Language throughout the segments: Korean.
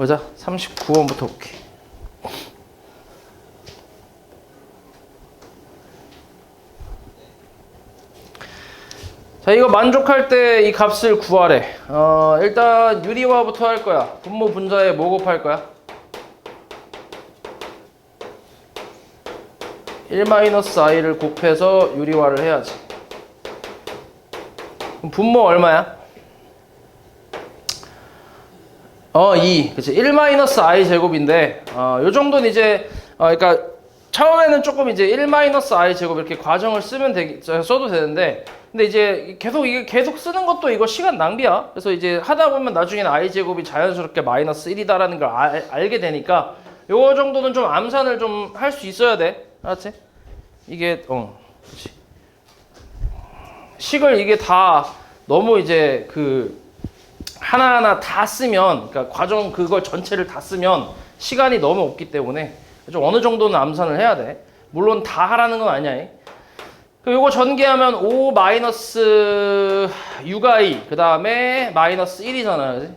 보자. 39번부터 볼게. 자, 이거 만족할 때 이 값을 구하래. 일단 유리화부터 할 거야. 분모 분자에 뭐 곱할 거야? 1-i를 곱해서 유리화를 해야지. 그럼 분모 얼마야? 2. 그치. 1-i 제곱인데, 요 정도는 이제, 그러니까, 처음에는 조금 이제 1-i 제곱 이렇게 과정을 써도 되는데, 근데 이제 이게 계속 쓰는 것도 이거 시간 낭비야. 그래서 이제 하다 보면 나중에는 i 제곱이 자연스럽게 마이너스 1이다라는 걸 알게 되니까, 요 정도는 좀 암산을 좀 할 수 있어야 돼. 알았지? 이게, 그치. 식을 이게 다 너무 이제 하나하나 다 쓰면, 그러니까 과정 그걸 전체를 다 쓰면 시간이 너무 없기 때문에 좀 어느 정도는 암산을 해야 돼. 물론 다 하라는 건 아니야. 요거 전개하면 5-6i 그 다음에 마이너스 1이잖아. 그치?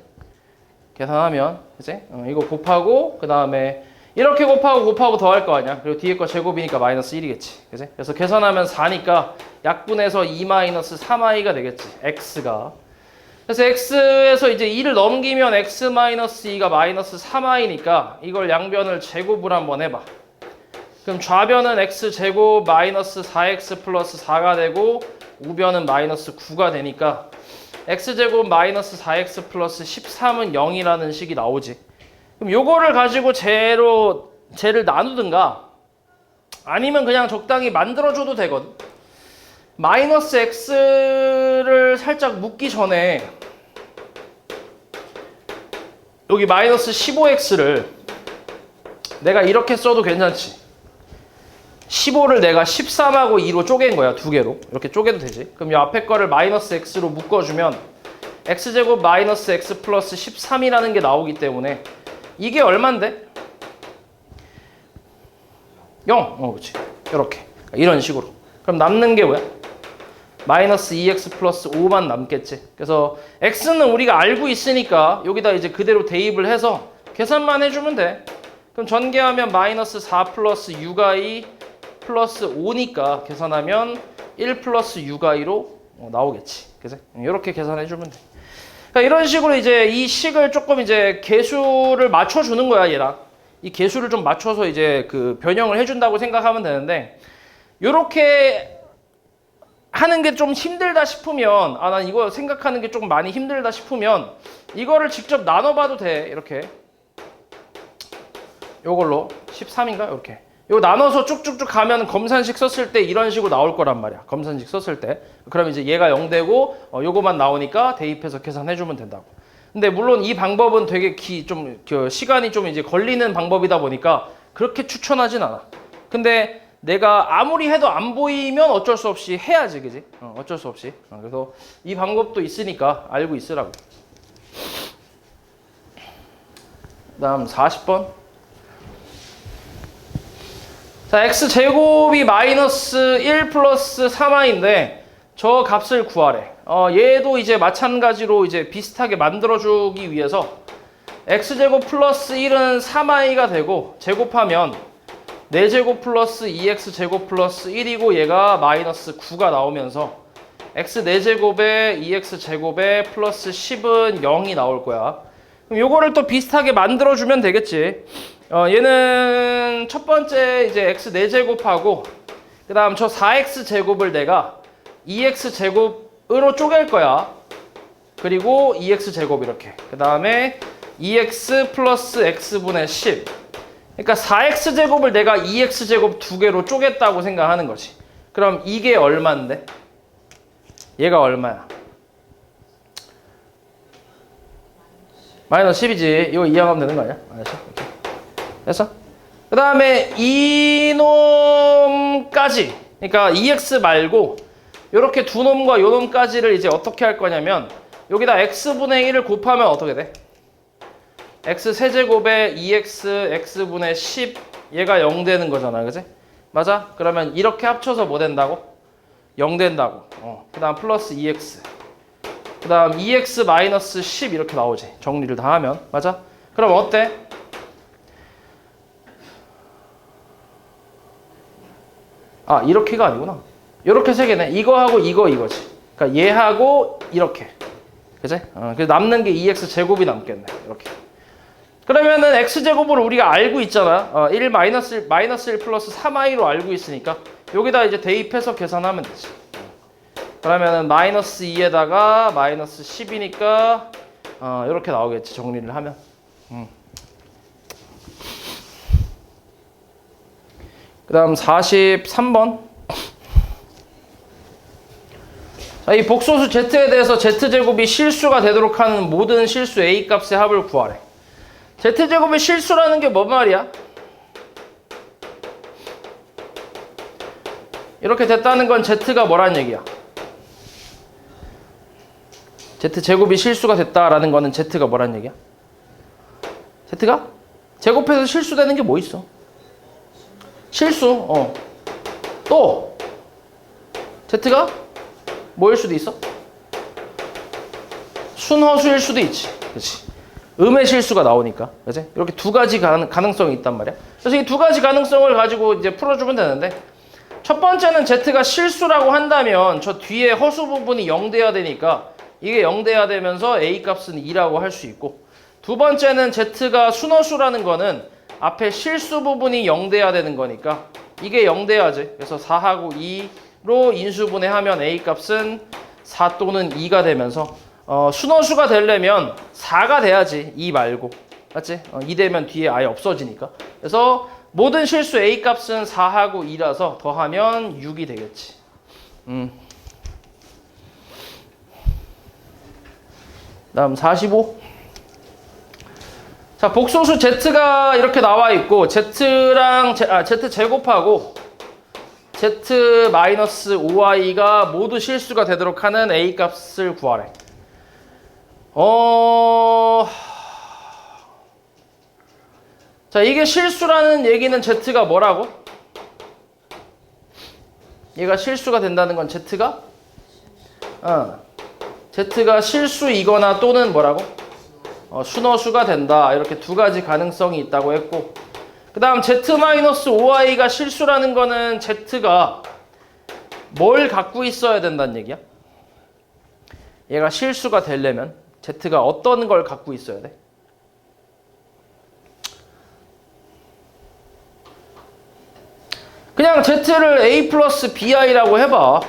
계산하면 그치? 이거 곱하고 그 다음에 이렇게 곱하고 더 할 거 아니야. 그리고 뒤에 거 제곱이니까 마이너스 1이겠지. 그치? 그래서 계산하면 4니까 약분해서 2-3i가 되겠지. x가. 그래서 x에서 이제 2를 넘기면 x-2가 마이너스 3i니까 이걸 양변을 제곱을 한번 해봐. 그럼 좌변은 x제곱 마이너스 4x 플러스 4가 되고 우변은 마이너스 9가 되니까 x제곱 마이너스 4x 플러스 13은 0이라는 식이 나오지. 그럼 요거를 가지고 쟤를 나누든가 아니면 그냥 적당히 만들어줘도 되거든. 마이너스 x를 살짝 묶기 전에 여기 마이너스 15x를 내가 이렇게 써도 괜찮지. 15를 내가 13하고 2로 쪼갠 거야. 두 개로. 이렇게 쪼개도 되지. 그럼 이 앞에 거를 마이너스 x로 묶어주면 x제곱 마이너스 x 플러스 13이라는 게 나오기 때문에 이게 얼만데? 0. 그렇지. 이렇게. 이런 식으로. 그럼 남는 게 뭐야? 마이너스 2x 플러스 5만 남겠지. 그래서 x는 우리가 알고 있으니까 여기다 이제 그대로 대입을 해서 계산만 해주면 돼. 그럼 전개하면 마이너스 4 플러스 6i 플러스 5니까 계산하면 1 플러스 6i로 나오겠지. 그래서 이렇게 계산해주면 돼. 그러니까 이런 식으로 이제 이 식을 조금 이제 개수를 맞춰주는 거야, 얘랑. 이 개수를 좀 맞춰서 이제 변형을 해준다고 생각하면 되는데, 요렇게 하는 게 좀 힘들다 싶으면, 난 이거 생각하는 게 조금 많이 힘들다 싶으면, 이거를 직접 나눠봐도 돼, 이렇게. 요걸로 13인가? 이렇게. 이거 나눠서 쭉쭉쭉 가면 검산식 썼을 때 이런 식으로 나올 거란 말이야. 검산식 썼을 때. 그럼 이제 얘가 0되고 요거만 나오니까 대입해서 계산해주면 된다고. 근데 물론 이 방법은 되게 시간이 좀 이제 걸리는 방법이다 보니까 그렇게 추천하진 않아. 근데 내가 아무리 해도 안 보이면 어쩔 수 없이 해야지, 그지? 어쩔 수 없이. 그래서 이 방법도 있으니까 알고 있으라고. 다음 40번. 자, x제곱이 마이너스 1 플러스 3i인데 저 값을 구하래. 얘도 이제 마찬가지로 이제 비슷하게 만들어주기 위해서 x제곱 플러스 1은 3i가 되고 제곱하면 4제곱 플러스 2x제곱 플러스 1이고 얘가 마이너스 9가 나오면서 x 4제곱에 2x제곱에 플러스 10은 0이 나올 거야. 그럼 요거를 또 비슷하게 만들어주면 되겠지. 얘는 첫 번째 이제 x 4제곱하고 그 다음 저 4x제곱을 내가 2x제곱으로 쪼갤 거야. 그리고 2x제곱 이렇게. 그 다음에 2x 플러스 x분의 10. 그러니까 4x제곱을 내가 2x제곱 두 개로 쪼갰다고 생각하는 거지. 그럼 이게 얼마인데? 얘가 얼마야? 마이너스 10이지. 이거 이항하면 되는 거 아니야? 알았어? 이렇게. 됐어? 그 다음에 이놈까지. 그러니까 2x 말고 이렇게 두 놈과 요 놈까지를 이제 어떻게 할 거냐면 여기다 x분의 1을 곱하면 어떻게 돼? x 세제곱에 2x x분의 10 얘가 0 되는 거잖아. 그지? 맞아? 그러면 이렇게 합쳐서 뭐 된다고? 0 된다고. 그 다음 플러스 2x 그 다음 2x 마이너스 10 이렇게 나오지. 정리를 다 하면. 맞아? 그럼 어때? 아, 이렇게가 아니구나. 이렇게 세 개네. 이거하고 이거지. 그러니까 얘하고 이렇게. 그치? 그래서 남는 게 2x 제곱이 남겠네. 이렇게. 그러면은 x제곱을 우리가 알고 있잖아. 1 마이너스 1 플러스 3i로 알고 있으니까 여기다 이제 대입해서 계산하면 되지. 그러면은 마이너스 2에다가 마이너스 10이니까 이렇게 나오겠지. 정리를 하면. 그 다음 43번. 자, 이 복소수 z에 대해서 z제곱이 실수가 되도록 하는 모든 실수 a 값의 합을 구하래. z제곱이 실수라는 게 뭔 말이야? 이렇게 됐다는 건 z가 뭐란 얘기야? z제곱이 실수가 됐다라는 거는 z가 뭐란 얘기야? z가? 제곱해서 실수되는 게 뭐 있어? 실수. 또 z가 뭐일 수도 있어? 순허수일 수도 있지. 그렇지. 음의 실수가 나오니까. 그렇지? 이렇게 두 가지 가능성이 있단 말이야. 그래서 이 두 가지 가능성을 가지고 이제 풀어주면 되는데, 첫 번째는 z가 실수라고 한다면 저 뒤에 허수 부분이 0 돼야 되니까 이게 0 돼야 되면서 a 값은 2라고 할 수 있고, 두 번째는 z가 순허수라는 거는 앞에 실수 부분이 0 돼야 되는 거니까 이게 0 돼야지. 그래서 4하고 2로 인수분해하면 a 값은 4 또는 2가 되면서 순허수가 되려면 4가 돼야지. 2 말고. 맞지? 2 되면 뒤에 아예 없어지니까. 그래서 모든 실수 a 값은 4하고 2라서 더하면 6이 되겠지. 다음 45. 자, 복소수 z가 이렇게 나와 있고 z랑 z 제곱하고 z 마이너스 5i가 모두 실수가 되도록 하는 a 값을 구하래. 자, 이게 실수라는 얘기는 z가 뭐라고? 얘가 실수가 된다는 건 z가 z가 실수이거나 또는 뭐라고? 순허수가 된다. 이렇게 두 가지 가능성이 있다고 했고, 그 다음 z-5i가 실수라는 거는 z가 뭘 갖고 있어야 된다는 얘기야? 얘가 실수가 되려면 z가 어떤 걸 갖고 있어야 돼? 그냥 z를 a 플러스 bi라고 해봐.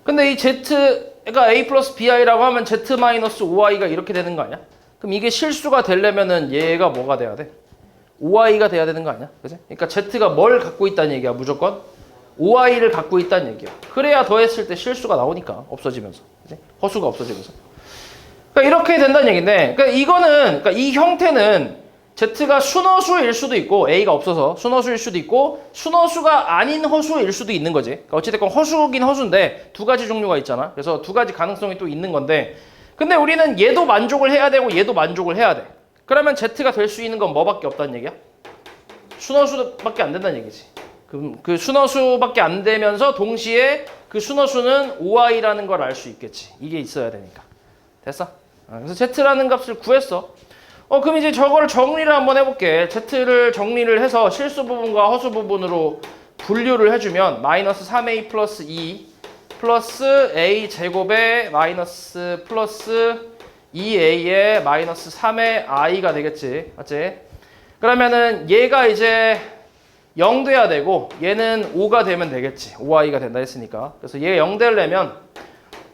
근데 이 z가 a 플러스 bi라고 하면 z-5i가 이렇게 되는 거 아니야? 그럼 이게 실수가 되려면은 얘가 뭐가 돼야 돼? 5i가 돼야 되는 거 아니야? 그치? 그러니까 z가 뭘 갖고 있다는 얘기야, 무조건? 5i를 갖고 있다는 얘기야. 그래야 더했을 때 실수가 나오니까, 없어지면서. 그치? 허수가 없어지면서. 그러니까 이렇게 된다는 얘기인데, 그러니까 이 형태는 z가 순허수일 수도 있고, a가 없어서 순허수일 수도 있고, 순허수가 아닌 허수일 수도 있는 거지. 그러니까 어찌됐건 허수긴 허수인데 두 가지 종류가 있잖아. 그래서 두 가지 가능성이 또 있는 건데, 근데 우리는 얘도 만족을 해야 되고 얘도 만족을 해야 돼. 그러면 z가 될 수 있는 건 뭐밖에 없다는 얘기야? 순허수밖에 안 된다는 얘기지. 그 순허수밖에 안 되면서 동시에 그 순허수는 5i라는 걸 알 수 있겠지. 이게 있어야 되니까. 됐어? 그래서 z라는 값을 구했어. 그럼 이제 저걸 정리를 한번 해볼게. z를 정리를 해서 실수 부분과 허수 부분으로 분류를 해주면 마이너스 3a 플러스 2 플러스 a 제곱에 마이너스 플러스 2a에 마이너스 3의 i가 되겠지. 맞지? 그러면은 얘가 이제 0 돼야 되고 얘는 5가 되면 되겠지. 5i가 된다 했으니까. 그래서 얘 0 되려면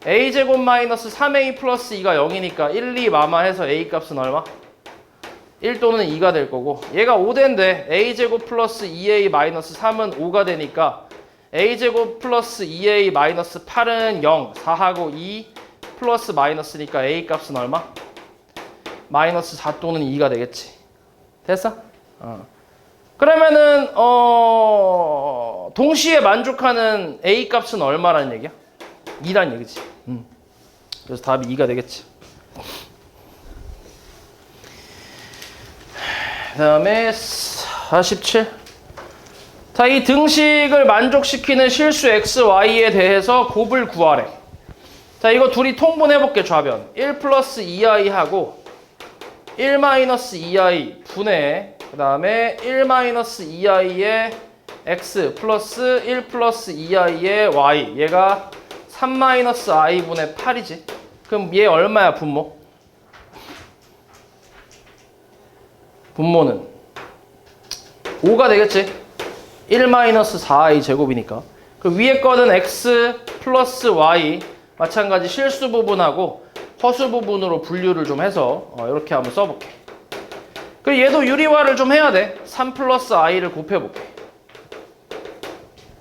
a 제곱 마이너스 3a 플러스 2가 0이니까 1, 2 마마해서 a 값은 얼마? 1 또는 2가 될 거고, 얘가 5대인데 a 제곱 플러스 2a 마이너스 3은 5가 되니까 a제곱 플러스 2a 마이너스 8은 0, 4하고 2 플러스 마이너스니까 a 값은 얼마? 마이너스 4 또는 2가 되겠지. 됐어? 그러면은 동시에 만족하는 a 값은 얼마라는 얘기야? 2라는 얘기지. 그래서 답이 2가 되겠지. 그 다음에 47. 자, 이 등식을 만족시키는 실수 x, y에 대해서 곱을 구하래. 자, 이거 둘이 통분해볼게, 좌변. 1 플러스 2i 하고 1-2i 분의 그 다음에 1-2i의 x 플러스 1 플러스 2i의 y 얘가 3-i 분의 8이지. 그럼 얘 얼마야 분모? 분모는 5가 되겠지. 1-4i 제곱이니까. 그 위에 거는 x 플러스 y 마찬가지 실수 부분하고 허수 부분으로 분류를 좀 해서 이렇게 한번 써볼게. 그리고 얘도 유리화를 좀 해야 돼. 3 플러스 i를 곱해볼게.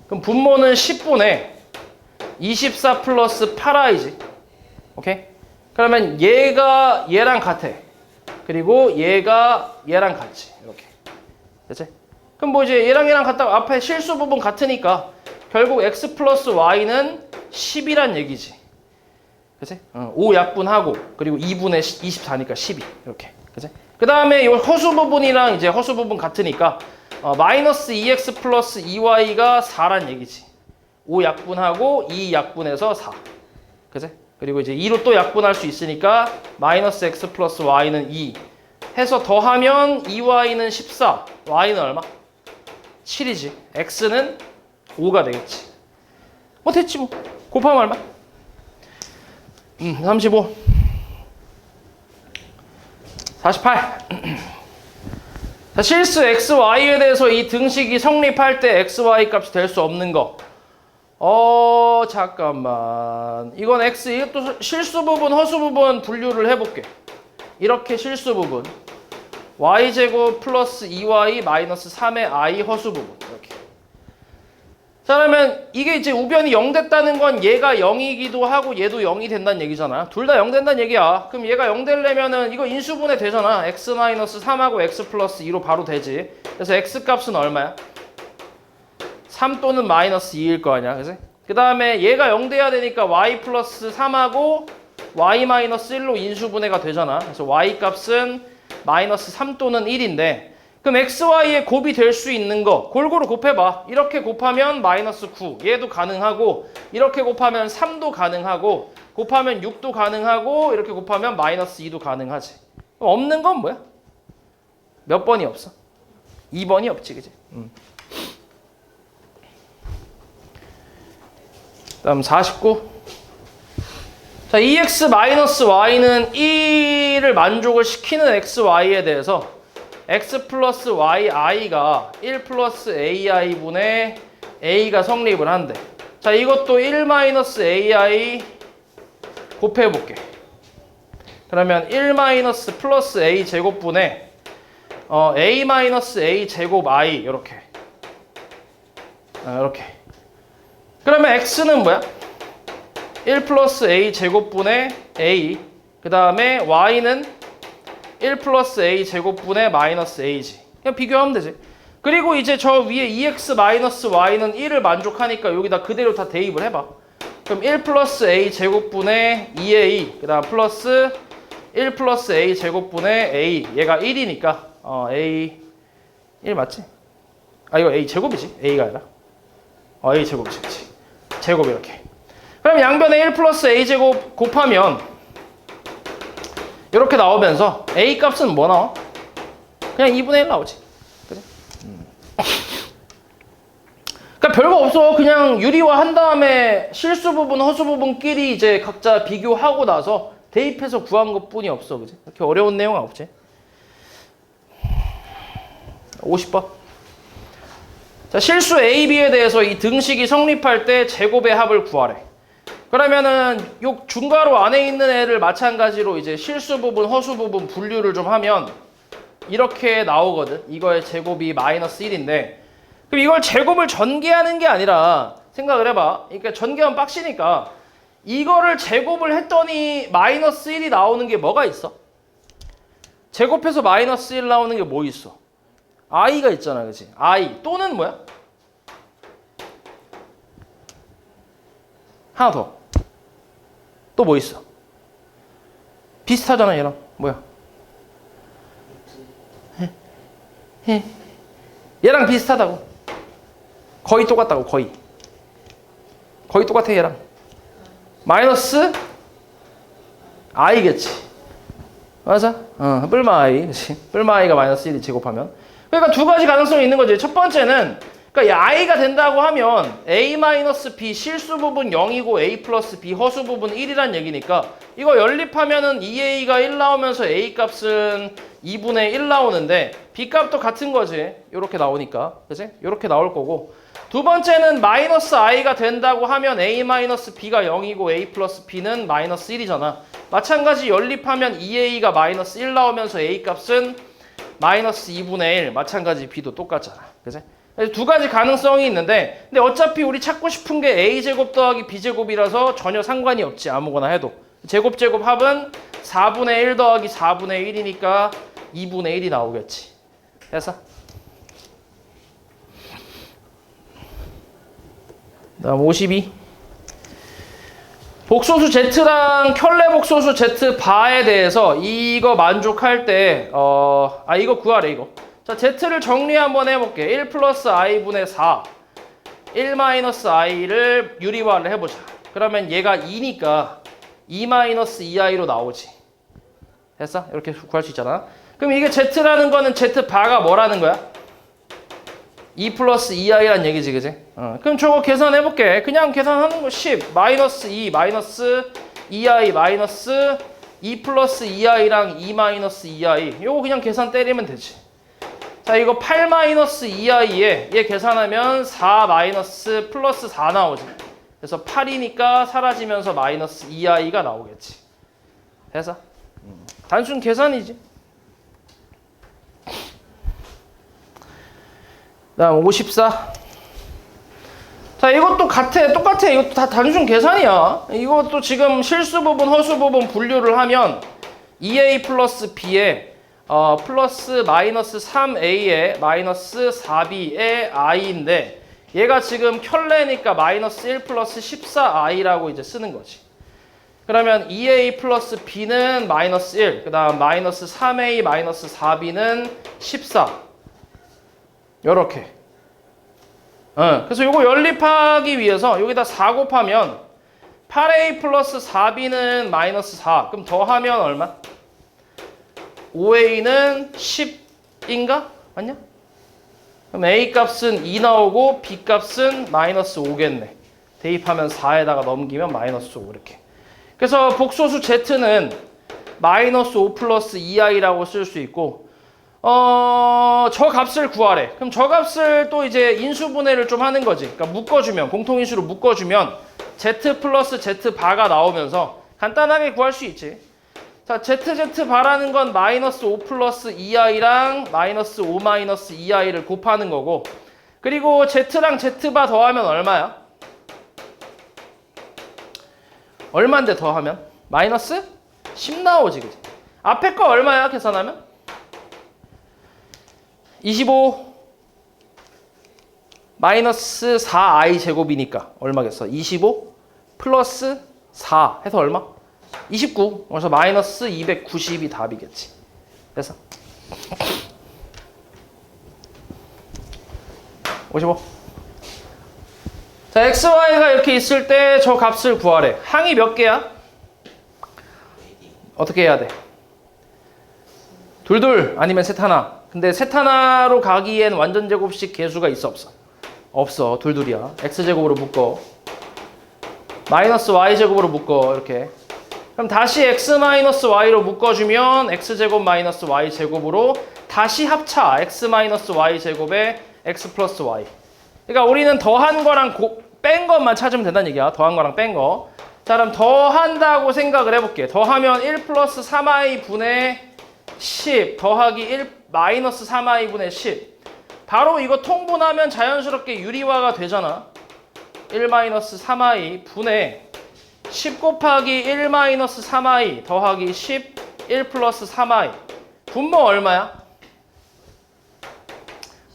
그럼 분모는 10분의 24 플러스 8i지. 오케이? 그러면 얘가 얘랑 같아. 그리고 얘가 얘랑 같지. 이렇게. 됐지? 그럼 뭐 이제 얘랑 같다고 앞에 실수 부분 같으니까 결국 x 플러스 y는 10이란 얘기지. 그치? 5 약분하고 그리고 2분의 24니까 12 이렇게. 그치? 그 다음에 이 허수 부분이랑 이제 허수 부분 같으니까 마이너스 2x 플러스 2y가 4란 얘기지. 5 약분하고 2 약분해서 4. 그치? 그리고 이제 2로 또 약분할 수 있으니까 마이너스 x 플러스 y는 2 해서 더하면 2y는 14, y는 얼마? 7이지. x는 5가 되겠지. 뭐 됐지 뭐. 곱하면 얼마? 35 48 자, 실수 xy에 대해서 이 등식이 성립할 때 xy 값이 될 수 없는 거. 잠깐만. 이건 x, 이것도 실수 부분, 허수 부분 분류를 해볼게. 이렇게 실수 부분. y제곱 플러스 2y 마이너스 3의 i 허수 부분. 이렇게. 자, 그러면 이게 이제 우변이 0 됐다는 건 얘가 0이기도 하고 얘도 0이 된다는 얘기잖아. 둘 다 0 된다는 얘기야. 그럼 얘가 0 되려면은 이거 인수분해 되잖아. x 마이너스 3하고 x 플러스 2로 바로 되지. 그래서 x 값은 얼마야? 3 또는 마이너스 2일 거 아니야. 그치? 그 다음에 얘가 0 돼야 되니까 y 플러스 3하고 y 마이너스 1로 인수분해가 되잖아. 그래서 y 값은 마이너스 3 또는 1인데 그럼 xy의 곱이 될 수 있는 거 골고루 곱해봐. 이렇게 곱하면 마이너스 9 얘도 가능하고 이렇게 곱하면 3도 가능하고 곱하면 6도 가능하고 이렇게 곱하면 마이너스 2도 가능하지. 그럼 없는 건 뭐야? 몇 번이 없어? 2번이 없지. 그치? 다음 49. 자, 2x-y는 1을 만족을 시키는 xy에 대해서 x 플러스 yi가 1 플러스 ai분의 a가 성립을 한대. 자, 이것도 1-ai 곱해볼게. 그러면 1 마이너스 플러스 a 제곱분의 a 마이너스 a 제곱 i 이렇게. 이렇게. 그러면 x는 뭐야? 1 플러스 a 제곱분의 a 그 다음에 y는 1 플러스 a 제곱분의 마이너스 a지. 그냥 비교하면 되지. 그리고 이제 저 위에 2x 마이너스 y는 1을 만족하니까 여기다 그대로 다 대입을 해봐. 그럼 1 플러스 a 제곱분의 2a 그 다음 플러스 1 플러스 a 제곱분의 a 얘가 1이니까 a 1 맞지? 이거 a 제곱이지. a가 아니라 a 제곱이지. 그치? 제곱 이렇게. 그럼 양변에 1 플러스 a 제곱 곱하면 이렇게 나오면서 a 값은 뭐 나와? 그냥 2분의 1 나오지. 그래? 그러니까 별거 없어. 그냥 유리화 한 다음에 실수 부분, 허수 부분끼리 이제 각자 비교하고 나서 대입해서 구한 것뿐이 없어. 그지? 그렇게 어려운 내용은 없지. 50번. 자, 실수 A, B에 대해서 이 등식이 성립할 때 제곱의 합을 구하래. 그러면은 요 중괄호 안에 있는 애를 마찬가지로 이제 실수 부분, 허수 부분 분류를 좀 하면 이렇게 나오거든. 이거의 제곱이 마이너스 1인데 그럼 이걸 제곱을 전개하는 게 아니라 생각을 해봐. 그러니까 전개하면 빡시니까 이거를 제곱을 했더니 마이너스 1이 나오는 게 뭐가 있어? 제곱해서 마이너스 1 나오는 게 뭐 있어? i가 있잖아. 그치? i 또는 뭐야? 하나 더. 또 뭐 있어? 비슷하잖아 얘랑. 뭐야? 얘랑 비슷하다고. 거의 똑같다고. 거의 똑같아 얘랑. 마이너스 i겠지. 맞아? 뿔마 i. 그치? 뿔마 i가 마이너스 1이 제곱하면. 그러니까 두 가지 가능성이 있는 거지. 첫 번째는, 그러니까 i가 된다고 하면 a-b 실수 부분 0이고 a 플러스 b 허수 부분 1이란 얘기니까 이거 연립하면은 2a가 1 나오면서 a 값은 2분의 1 나오는데 b 값도 같은 거지. 요렇게 나오니까. 그치? 요렇게 나올 거고. 두 번째는 마이너스 i가 된다고 하면 a-b가 0이고 a 플러스 b는 마이너스 1이잖아. 마찬가지 연립하면 2a가 마이너스 1 나오면서 a 값은 마이너스 2분의 1. 마찬가지 b도 똑같잖아. 그치? 두 가지 가능성이 있는데 근데 어차피 우리 찾고 싶은 게 a제곱 더하기 b제곱이라서 전혀 상관이 없지. 아무거나 해도. 제곱 합은 4분의 1 더하기 4분의 1이니까 2분의 1이 나오겠지. 됐어? 다음 52. 복소수 Z랑 켤레 복소수 Z 바에 대해서 이거 만족할 때 이거 구하래 이거. 자, Z를 정리 한번 해볼게. 1 플러스 i분의 4 1 마이너스 i를 유리화를 해보자. 그러면 얘가 2니까 2 마이너스 2i로 나오지. 됐어? 이렇게 구할 수 있잖아. 그럼 이게 Z라는 거는 Z 바가 뭐라는 거야? 2 플러스 2i란 얘기지, 그지? 그럼 저거 계산해볼게. 그냥 계산하는 거 10, 마이너스 2, 마이너스 2i, 마이너스 2 플러스 2i랑 2 마이너스 2i. 요거 그냥 계산 때리면 되지. 자, 이거 8 마이너스 2i에 얘 계산하면 4 마이너스 플러스 4 나오지. 그래서 8이니까 사라지면서 마이너스 2i가 나오겠지. 됐어? 단순 계산이지. 다음 54. 자, 이것도 똑같아. 이것도 다 단순 계산이야. 이것도 지금 실수 부분, 허수 부분 분류를 하면 2a 플러스 b에 플러스 마이너스 3a에 마이너스 4b에 i인데 얘가 지금 켤레니까 마이너스 1 플러스 14i라고 이제 쓰는 거지. 그러면 2a 플러스 b는 마이너스 1, 그 다음 마이너스 3a 마이너스 4b는 14. 요렇게. 그래서 요거 연립하기 위해서 여기다 4 곱하면 8a 플러스 4b는 마이너스 4. 그럼 더하면 얼마? 5a는 10인가? 맞냐? 그럼 a 값은 2 나오고 b 값은 마이너스 5겠네. 대입하면 4에다가 넘기면 마이너스 5 이렇게. 그래서 복소수 z는 마이너스 5 플러스 2i라고 쓸 수 있고 저 값을 구하래. 그럼 저 값을 또 이제 인수분해를 좀 하는 거지. 그러니까 묶어주면, 공통인수로 묶어주면 z 플러스 z 바가 나오면서 간단하게 구할 수 있지. 자, zz 바라는 건 마이너스 5 플러스 2i랑 마이너스 5 마이너스 2i를 곱하는 거고, 그리고 z랑 z바 더하면 얼마야? 얼마인데 더하면? 마이너스 10 나오지, 그치? 앞에 거 얼마야, 계산하면? 25 마이너스 4i 제곱이니까 얼마겠어? 25 플러스 4 해서 얼마? 29. 그래서 마이너스 290이 답이겠지. 됐어? 55. 자, x, y가 이렇게 있을 때 저 값을 구하래. 항이 몇 개야? 어떻게 해야 돼? 둘 아니면 셋 하나. 근데 셋 하나로 가기엔 완전 제곱식 계수가 있어 없어? 없어. 둘이야. x제곱으로 묶어. 마이너스 y제곱으로 묶어. 이렇게. 그럼 다시 x 마이너스 y로 묶어주면 x제곱 마이너스 y제곱으로 다시 합차 x 마이너스 y제곱에 x 플러스 y. 그러니까 우리는 더한 거랑 뺀 것만 찾으면 된다는 얘기야. 더한 거랑 뺀 거. 자, 그럼 더한다고 생각을 해볼게. 더하면 1 플러스 3i 분의 10 더하기 1 마이너스 3i 분의 10. 바로 이거 통분하면 자연스럽게 유리화가 되잖아. 1 마이너스 3i 분의 10 곱하기 1 마이너스 3i 더하기 10 1 플러스 3i. 분모 얼마야?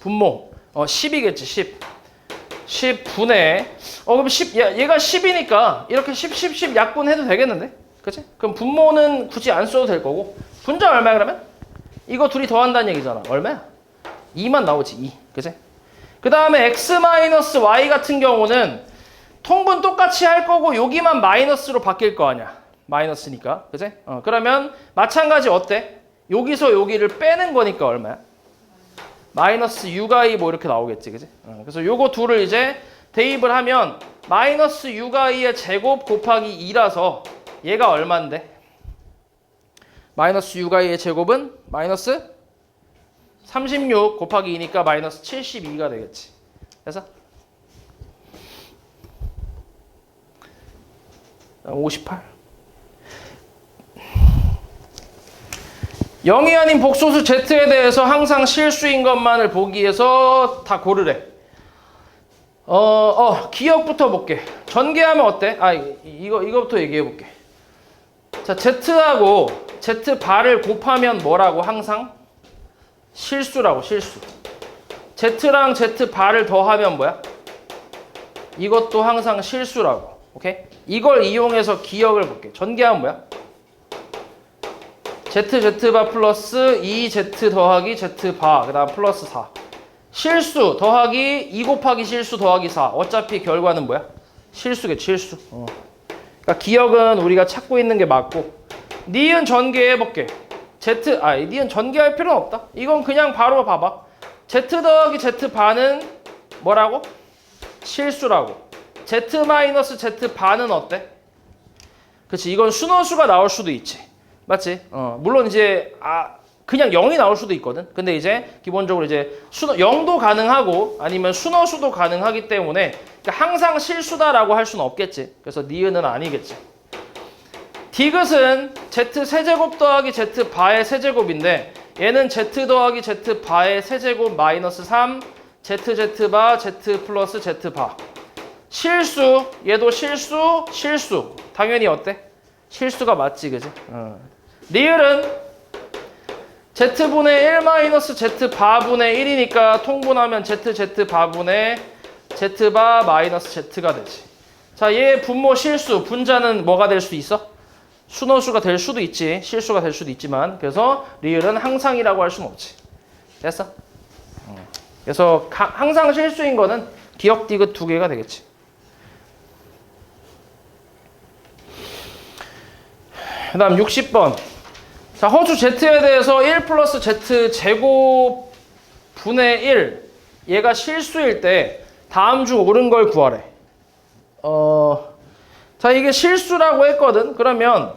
분모 10이겠지. 10 분의 그럼 10 얘가 10이니까 이렇게 10 약분해도 되겠는데? 그치? 그럼 분모는 굳이 안 써도 될 거고 분자 얼마야 그러면? 이거 둘이 더한다는 얘기잖아. 얼마야? 2만 나오지. 2. 그치? 그 다음에 x-y 같은 경우는 통분 똑같이 할 거고 여기만 마이너스로 바뀔 거 아니야. 마이너스니까. 그지? 그러면 마찬가지 어때? 여기서 여기를 빼는 거니까 얼마야? 마이너스 6i 뭐 이렇게 나오겠지. 그지? 그래서 요거 둘을 이제 대입을 하면 마이너스 6i의 제곱 곱하기 2라서 얘가 얼만데? 마이너스 6i의 제곱은 마이너스 36 곱하기 2니까 마이너스 72가 되겠지. 그래서 58. 0이 아닌 복소수 z에 대해서 항상 실수인 것만을 보기 위해서 다 고르래. 기억부터 볼게. 전개하면 어때? 이거부터 얘기해 볼게. 자, z하고 z바를 곱하면 뭐라고? 항상 실수라고. 실수. z랑 z바를 더하면 뭐야? 이것도 항상 실수라고. 오케이? 이걸 이용해서 기억을 볼게. 전개하면 뭐야? z바 플러스 2z 더하기 z바 그 다음 플러스 4. 실수 더하기 2 곱하기 실수 더하기 4. 어차피 결과는 뭐야? 실수겠지. 실수. 그러니까 기억은 우리가 찾고 있는 게 맞고. 니은 전개해볼게. 니은 전개할 필요는 없다. 이건 그냥 바로 봐봐. z 더하기 z바는 뭐라고? 실수라고. z 마이너스 z바는 어때? 그치, 이건 순허수가 나올 수도 있지. 맞지? 물론 이제 그냥 0이 나올 수도 있거든. 근데 이제 기본적으로 이제 0도 가능하고 아니면 순허수도 가능하기 때문에 그러니까 항상 실수다라고 할 수는 없겠지. 그래서 니은은 아니겠지. 디귿은 z 세제곱 더하기 z 바의 세제곱인데 얘는 z 더하기 z 바의 세제곱 마이너스 3 zz 바 z 플러스 z 바. 실수, 얘도 실수, 실수. 당연히 어때? 실수가 맞지, 그지? 리을은 z분의 1 마이너스 z바분의 1이니까 통분하면 z바분의 z바 마이너스 z가 되지. 자, 얘 분모 실수, 분자는 뭐가 될 수 있어? 순허수가 될 수도 있지. 실수가 될 수도 있지만 그래서 리을은 항상이라고 할 수는 없지. 됐어? 그래서 항상 실수인 거는 기억 디귿 두 개가 되겠지. 그 다음 60번. 자, 허수 z에 대해서 1 플러스 z 제곱 분의 1 얘가 실수일 때 다음 중 옳은 걸 구하래. 자, 이게 실수라고 했거든. 그러면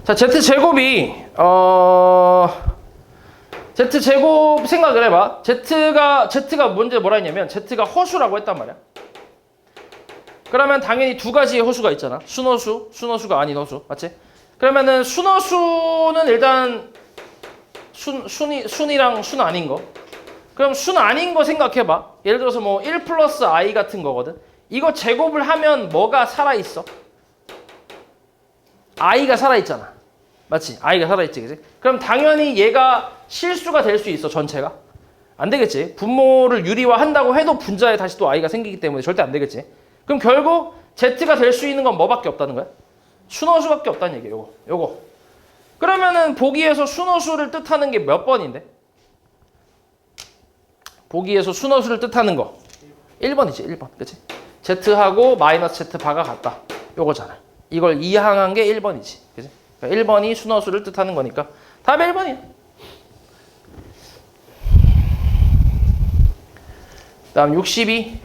자, z제곱이 z제곱 생각을 해봐. z가 문제 뭐라 했냐면 z가 허수라고 했단 말이야. 그러면 당연히 두 가지의 허수가 있잖아. 순허수가 아닌 허수. 맞지? 그러면은 순허수는 일단 순이랑 순 아닌 거. 그럼 순 아닌 거 생각해봐. 예를 들어서 뭐 1 플러스 i 같은 거거든. 이거 제곱을 하면 뭐가 살아있어? i가 살아있잖아. 맞지? i가 살아있지, 그지? 그럼 당연히 얘가 실수가 될 수 있어, 전체가. 안 되겠지? 분모를 유리화한다고 해도 분자에 다시 또 i가 생기기 때문에 절대 안 되겠지? 그럼 결국 z가 될 수 있는 건 뭐밖에 없다는 거야? 순허수밖에 없다는 얘기예요, 요거. 그러면은 보기에서 순허수를 뜻하는 게 몇 번인데? 보기에서 순허수를 뜻하는 거 1번이지, 1번. 그치? z하고 마이너스 z바가 같다. 요거잖아. 이걸 이항한 게 1번이지. 그치? 그러니까 1번이 순허수를 뜻하는 거니까 답이 1번이야. 다음 62.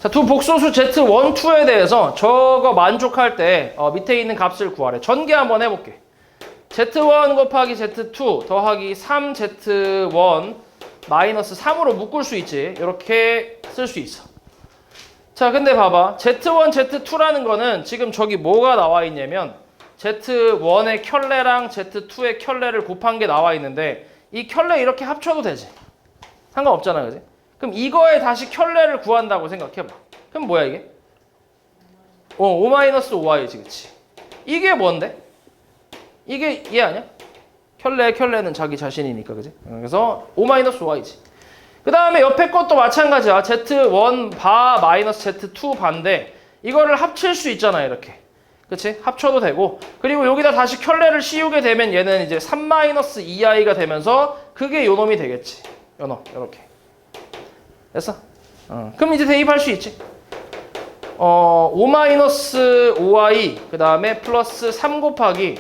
자, 두 복소수 z1, 2에 대해서 저거 만족할 때 밑에 있는 값을 구하래. 전개 한번 해볼게. z1 곱하기 z2 더하기 3z1 마이너스 3으로 묶을 수 있지. 이렇게 쓸 수 있어. 자, 근데 봐봐. z1, z2라는 거는 지금 저기 뭐가 나와 있냐면 z1의 켤레랑 z2의 켤레를 곱한 게 나와 있는데 이 켤레 이렇게 합쳐도 되지. 상관없잖아, 그지? 그럼 이거에 다시 켤레를 구한다고 생각해봐. 그럼 뭐야 이게? 5-5i지, 그치? 이게 뭔데? 이게 얘 아니야? 켤레는 자기 자신이니까, 그지? 그래서 5-5i지. 그 다음에 옆에 것도 마찬가지야. z1 바 마이너스 z2 반대. 이거를 합칠 수 있잖아, 이렇게. 그치? 합쳐도 되고. 그리고 여기다 다시 켤레를 씌우게 되면 얘는 이제 3-2i가 되면서 그게 요놈이 되겠지. 요놈, 요렇게. 됐어? 그럼 이제 대입할 수 있지. 5-5i 그 다음에 플러스 3 곱하기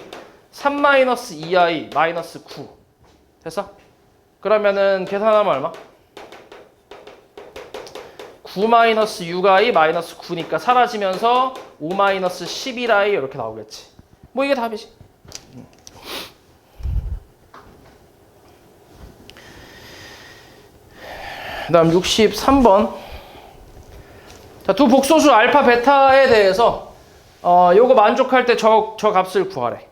3-2i 마이너스 9 됐어? 그러면은 계산하면 얼마? 9-6i 마이너스 9니까 사라지면서 5-11i 이렇게 나오겠지. 뭐 이게 답이지. 그 다음 63번. 자, 두 복소수 알파 베타에 대해서 요거 만족할 때 저 값을 구하래.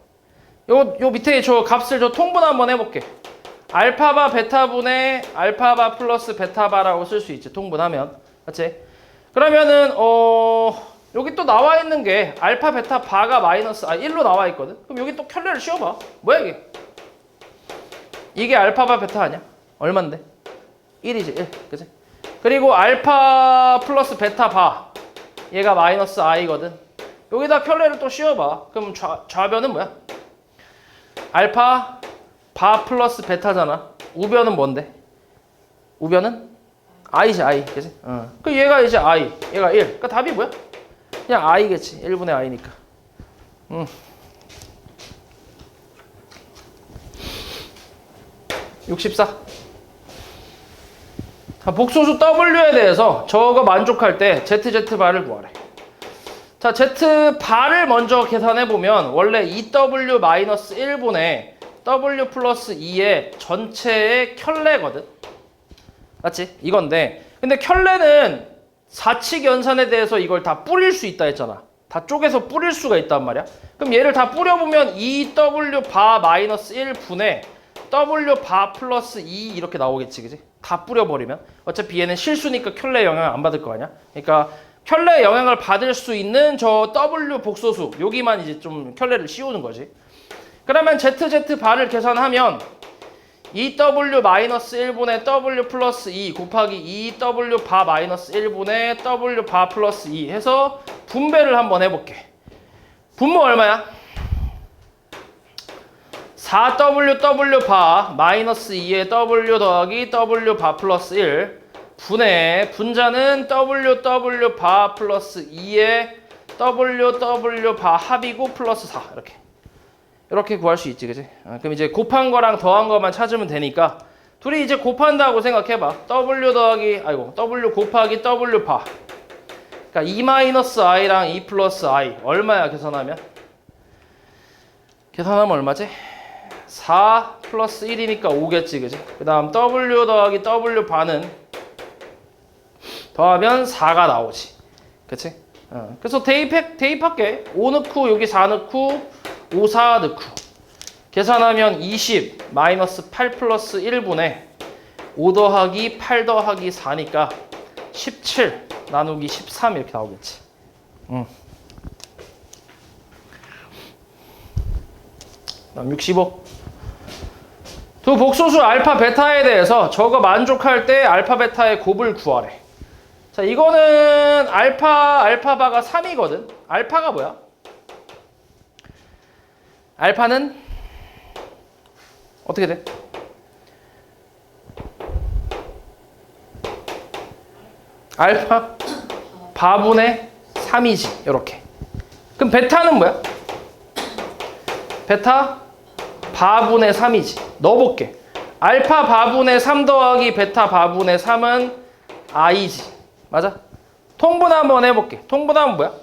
요 밑에 저 값을 저 통분 한번 해볼게. 알파바 베타분의 알파바 플러스 베타바라고 쓸 수 있지. 통분하면. 맞지? 그러면은 여기 또 나와 있는 게 알파 베타 바가 마이너스 1로 나와 있거든. 그럼 여기 또 켤레를 씌워봐. 뭐야 이게? 이게 알파바 베타 아니야? 얼만데? 1이지 1. 그치? 그리고 알파 플러스 베타 바 얘가 마이너스 i거든. 여기다 켤레를 또 씌워봐. 그럼 좌변은 뭐야? 알파 바 플러스 베타잖아. 우변은 뭔데? 우변은 i지 i. 그치? 그 얘가 이제 i. 얘가 1. 그러니까 답이 뭐야? 그냥 i겠지. 1분의 i니까. 64. 복소수 W에 대해서 저거 만족할 때 ZZ바를 구하래. 자, Z바를 먼저 계산해보면 원래 2W-1분의 W 플러스 2의 전체의 켤레거든. 맞지? 이건데 근데 켤레는 사칙 연산에 대해서 이걸 다 뿌릴 수 있다 했잖아. 다 쪼개서 뿌릴 수가 있단 말이야. 그럼 얘를 다 뿌려보면 2W 바-1 분의 W 바 플러스 2 이렇게 나오겠지. 그지? 다 뿌려버리면 어차피 얘는 실수니까 켤레 영향을 안 받을 거 아니야. 그러니까 켤레 영향을 받을 수 있는 저 W 복소수 여기만 이제 좀 켤레를 씌우는 거지. 그러면 ZZ 바를 계산하면 2W-1분의 W 플러스 2 곱하기 2W 바-1분의 W 바 플러스 2 해서 분배를 한번 해볼게. 분모 얼마야? 4W 바 마이너스 2의 W 더하기 W 바 플러스 1 분의 분자는 W 바 플러스 2의 W 바 합이고 플러스 4 이렇게 구할 수 있지. 그지? 그럼 이제 곱한 거랑 더한 거만 찾으면 되니까 둘이 이제 곱한다고 생각해봐. W 곱하기 W 바 그러니까 2-i랑 2 플러스 i 얼마야 계산하면? 계산하면 얼마지? 4 플러스 1이니까 5겠지. 그지? 그 다음 W 더하기 W 바는 더하면 4가 나오지. 그치? 그래서 대입할게. 5 넣고 여기 4 넣고 5, 4 넣고 계산하면 20 마이너스 8 플러스 1분의 5 더하기 8 더하기 4니까 17 나누기 13 이렇게 나오겠지. 다음 65. 두 복소수 알파 베타에 대해서 저거 만족할 때 알파 베타의 곱을 구하래. 자, 이거는 알파바가 3이거든. 알파가 뭐야? 알파는 어떻게 돼? 알파 바분의 3이지. 이렇게. 그럼 베타는 뭐야? 베타 바분의 3이지. 넣어볼게. 알파 바분의 3 더하기 베타 바분의 3은 i지. 맞아? 통분 한번 해볼게. 통분하면 뭐야?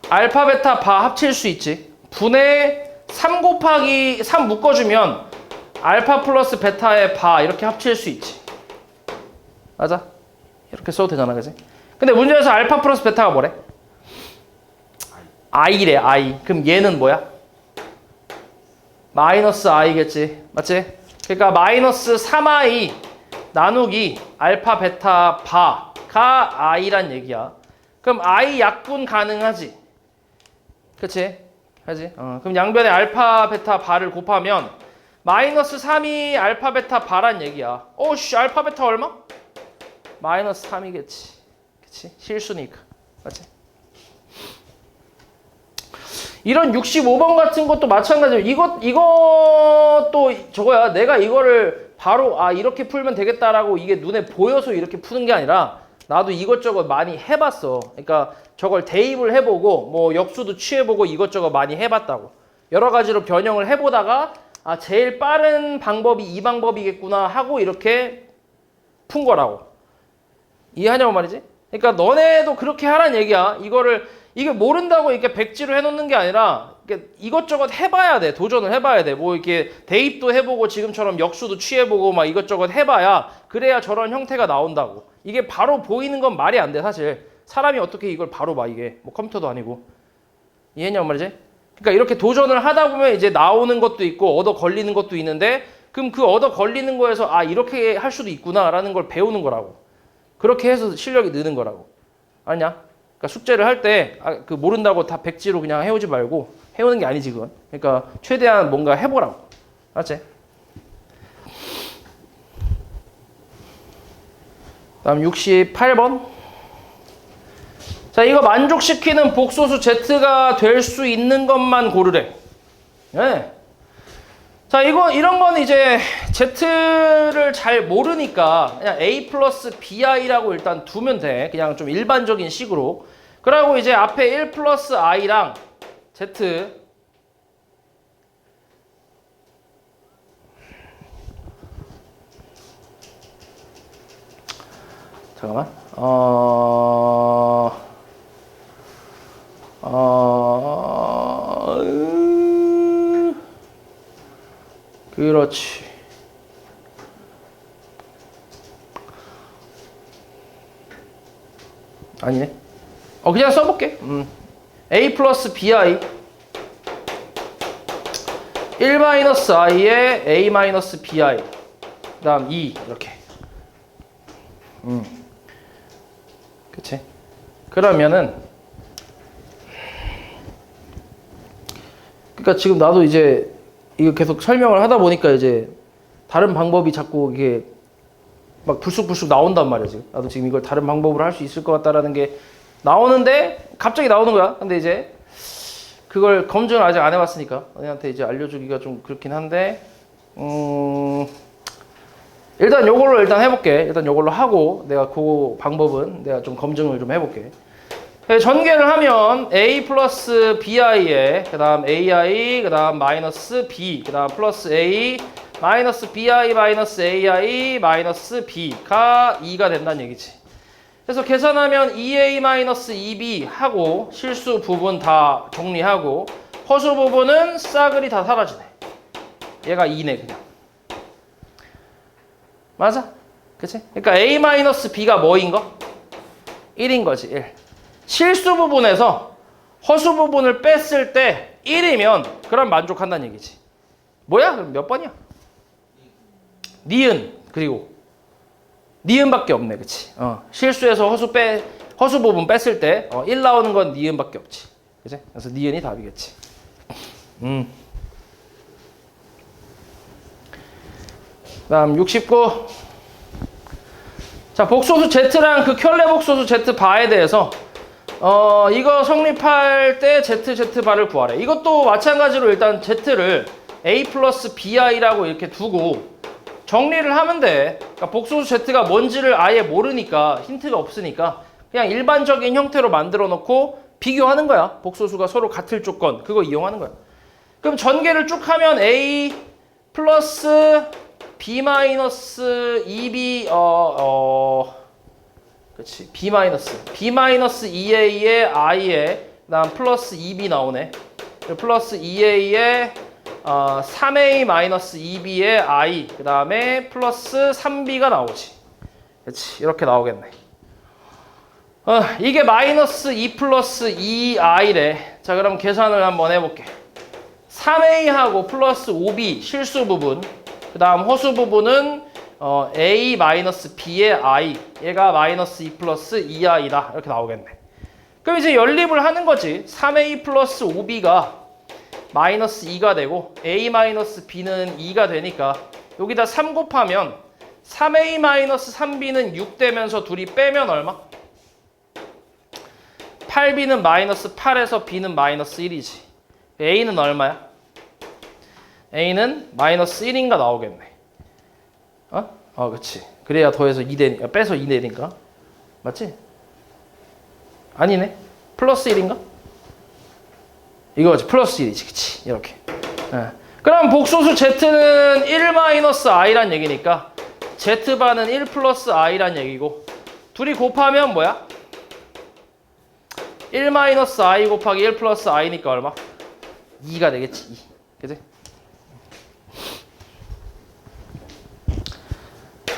알파 베타 바 합칠 수 있지. 분의 3 곱하기 3 묶어주면 알파 플러스 베타의 바 이렇게 합칠 수 있지. 맞아? 이렇게 써도 되잖아. 그지? 근데 문제에서 알파 플러스 베타가 뭐래? i래. i. 그럼 얘는 뭐야? 마이너스 i겠지. 맞지? 그러니까 마이너스 3i 나누기 알파 베타 바가 i란 얘기야. 그럼 i 약분 가능하지? 그치? 하지? 그럼 양변에 알파 베타 바를 곱하면 마이너스 3이 알파 베타 바란 얘기야. 오씨, 알파 베타 얼마? 마이너스 3이겠지. 그치? 실수니까. 맞지? 이런 65번 같은 것도 마찬가지로 이것도 저거야. 내가 이거를 바로 아 이렇게 풀면 되겠다라고 이게 눈에 보여서 이렇게 푸는 게 아니라 나도 이것저것 많이 해봤어. 그러니까 저걸 대입을 해보고 뭐 역수도 취해보고 이것저것 많이 해봤다고. 여러 가지로 변형을 해보다가 아 제일 빠른 방법이 이 방법이겠구나 하고 이렇게 푼 거라고. 이해하냐고 말이지? 그러니까 너네도 그렇게 하란 얘기야. 이게 모른다고 이렇게 백지로 해놓는 게 아니라 이것저것 해봐야 돼. 도전을 해봐야 돼. 뭐 이렇게 대입도 해보고 지금처럼 역수도 취해보고 막 이것저것 해봐야 그래야 저런 형태가 나온다고. 이게 바로 보이는 건 말이 안 돼, 사실. 사람이 어떻게 이걸 바로 봐, 이게. 뭐 컴퓨터도 아니고. 이해했냐고 말이지? 그러니까 이렇게 도전을 하다 보면 이제 나오는 것도 있고 얻어 걸리는 것도 있는데 그럼 그 얻어 걸리는 거에서 아 이렇게 할 수도 있구나라는 걸 배우는 거라고. 그렇게 해서 실력이 느는 거라고. 아니냐? 그러니까 숙제를 할 때 그 모른다고 다 백지로 그냥 해오지 말고 해오는 게 아니지 그건. 그러니까 최대한 뭔가 해보라고. 알았지? 다음 68번. 자, 이거 만족시키는 복소수 Z가 될 수 있는 것만 고르래. 네. 자, 이런 건 이제 Z를 잘 모르니까 그냥 A 플러스 BI라고 일단 두면 돼. 그냥 좀 일반적인 식으로. 그러고 이제 앞에 1 플러스 I랑 Z. 잠깐만. 그렇지. 아니네. 그냥 써볼게. A 플러스 BI 1 마이너스 I에 A 마이너스 BI 그 다음 2 이렇게. 그치? 그러면은 그러니까 지금 나도 이제 이거 계속 설명을 하다 보니까 이제 다른 방법이 자꾸 이게 막 불쑥불쑥 나온단 말이야 지금. 나도 지금 이걸 다른 방법으로 할 수 있을 것 같다라는 게 나오는데 갑자기 나오는 거야. 근데 이제 그걸 검증을 아직 안 해봤으니까 너희한테 이제 알려주기가 좀 그렇긴 한데 일단 요걸로 일단 해볼게. 일단 요걸로 하고 내가 그 방법은 내가 좀 검증을 좀 해볼게. 전개를 하면 A 플러스 BI에 그 다음 AI 그 다음 마이너스 B 그 다음 플러스 A 마이너스 BI 마이너스 AI 마이너스 B가 2가 된다는 얘기지. 그래서 계산하면 2A 마이너스 2B 하고 실수 부분 다 정리하고 허수 부분은 싸그리 다 사라지네. 얘가 2네 그냥. 맞아? 그치? 그러니까 A 마이너스 B가 뭐인 거? 1인 거지 1. 실수 부분에서 허수 부분을 뺐을 때 1이면 그럼 만족한다는 얘기지. 뭐야? 그럼 몇 번이야? 니은 그리고 니은밖에 없네, 그치? 실수해서 허수 부분 뺐을 때 1 나오는 건 니은밖에 없지, 그치? 그래서 니은이 답이겠지. 다음 69. 자, 복소수 Z랑 그 켤레 복소수 Z 바에 대해서 이거 성립할 때 Z 바를 구하래. 이것도 마찬가지로 일단 Z를 A 플러스 BI라고 이렇게 두고 정리를 하면 돼. 그러니까 복소수 Z가 뭔지를 아예 모르니까 힌트가 없으니까 그냥 일반적인 형태로 만들어 놓고 비교하는 거야. 복소수가 서로 같을 조건 그거 이용하는 거야. 그럼 전개를 쭉 하면 A 플러스 B 마이너스 2B 그렇지. B 마이너스 2A에 I에 그다음 플러스 2B 나오네. 플러스 2A에 3A 마이너스 2B에 I 그 다음에 플러스 3B가 나오지. 그렇지. 이렇게 나오겠네. 이게 마이너스 2 플러스 2I래. 자, 그럼 계산을 한번 해볼게. 3A하고 플러스 5B 실수 부분 그 다음 허수 부분은 A 마이너스 B의 I 얘가 마이너스 2 플러스 2I다 이렇게 나오겠네. 그럼 이제 연립을 하는 거지. 3A 플러스 5B가 마이너스 2가 되고 A 마이너스 B는 2가 되니까 여기다 3 곱하면 3A 마이너스 3B는 6 되면서 둘이 빼면 얼마? 8B는 마이너스 8에서 B는 마이너스 1이지. A는 얼마야? A는 마이너스 1인가 나오겠네. 그치. 그래야 더해서 2 되니까, 빼서 2 내니까. 맞지? 아니네. 플러스 1인가? 이거지. 플러스 1이지. 그치. 이렇게. 그럼 복소수 Z는 1-i란 얘기니까 Z반은 1 플러스 i란 얘기고, 둘이 곱하면 뭐야? 1-i 곱하기 1 플러스 i니까 얼마? 2가 되겠지. 2. 그치?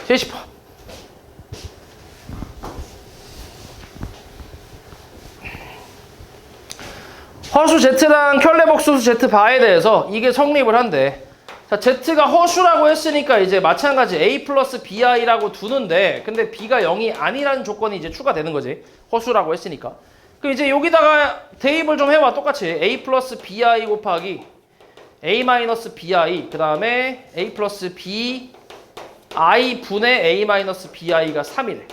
70번. 허수 Z랑 켤레 복소수 Z바에 대해서 이게 성립을 한대. 자, Z가 허수라고 했으니까 이제 마찬가지 A 플러스 BI라고 두는데, 근데 B가 0이 아니라는 조건이 이제 추가되는 거지. 허수라고 했으니까. 그럼 이제 여기다가 대입을 좀 해봐. 똑같이 A 플러스 BI 곱하기 A 마이너스 BI, 그 다음에 A 플러스 B I 분의 A 마이너스 BI가 3이래.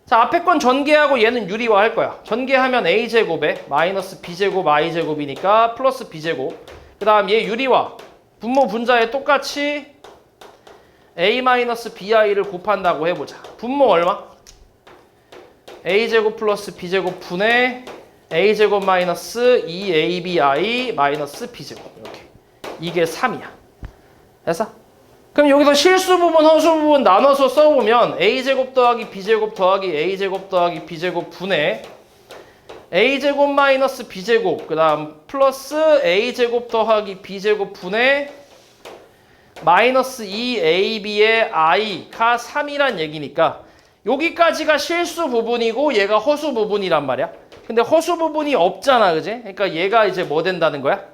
자, 앞에 건 전개하고 얘는 유리화 할 거야. 전개하면 A제곱에 마이너스 B제곱 I제곱이니까 플러스 B제곱. 그 다음 얘 유리화. 분모 분자에 똑같이 A 마이너스 BI를 곱한다고 해보자. 분모 얼마? A제곱 플러스 B제곱 분의 A제곱 마이너스 2ABI 마이너스 B제곱. 이렇게. 이게 3이야. 됐어? 그럼 여기서 실수 부분, 허수 부분 나눠서 써보면 A제곱 더하기 B제곱 더하기 A제곱 더하기 B제곱 분의 A제곱 마이너스 B제곱, 그 다음 플러스 A제곱 더하기 B제곱 분의 마이너스 2AB의 I가 3이란 얘기니까 여기까지가 실수 부분이고 얘가 허수 부분이란 말이야. 근데 허수 부분이 없잖아, 그지? 그러니까 얘가 이제 뭐 된다는 거야?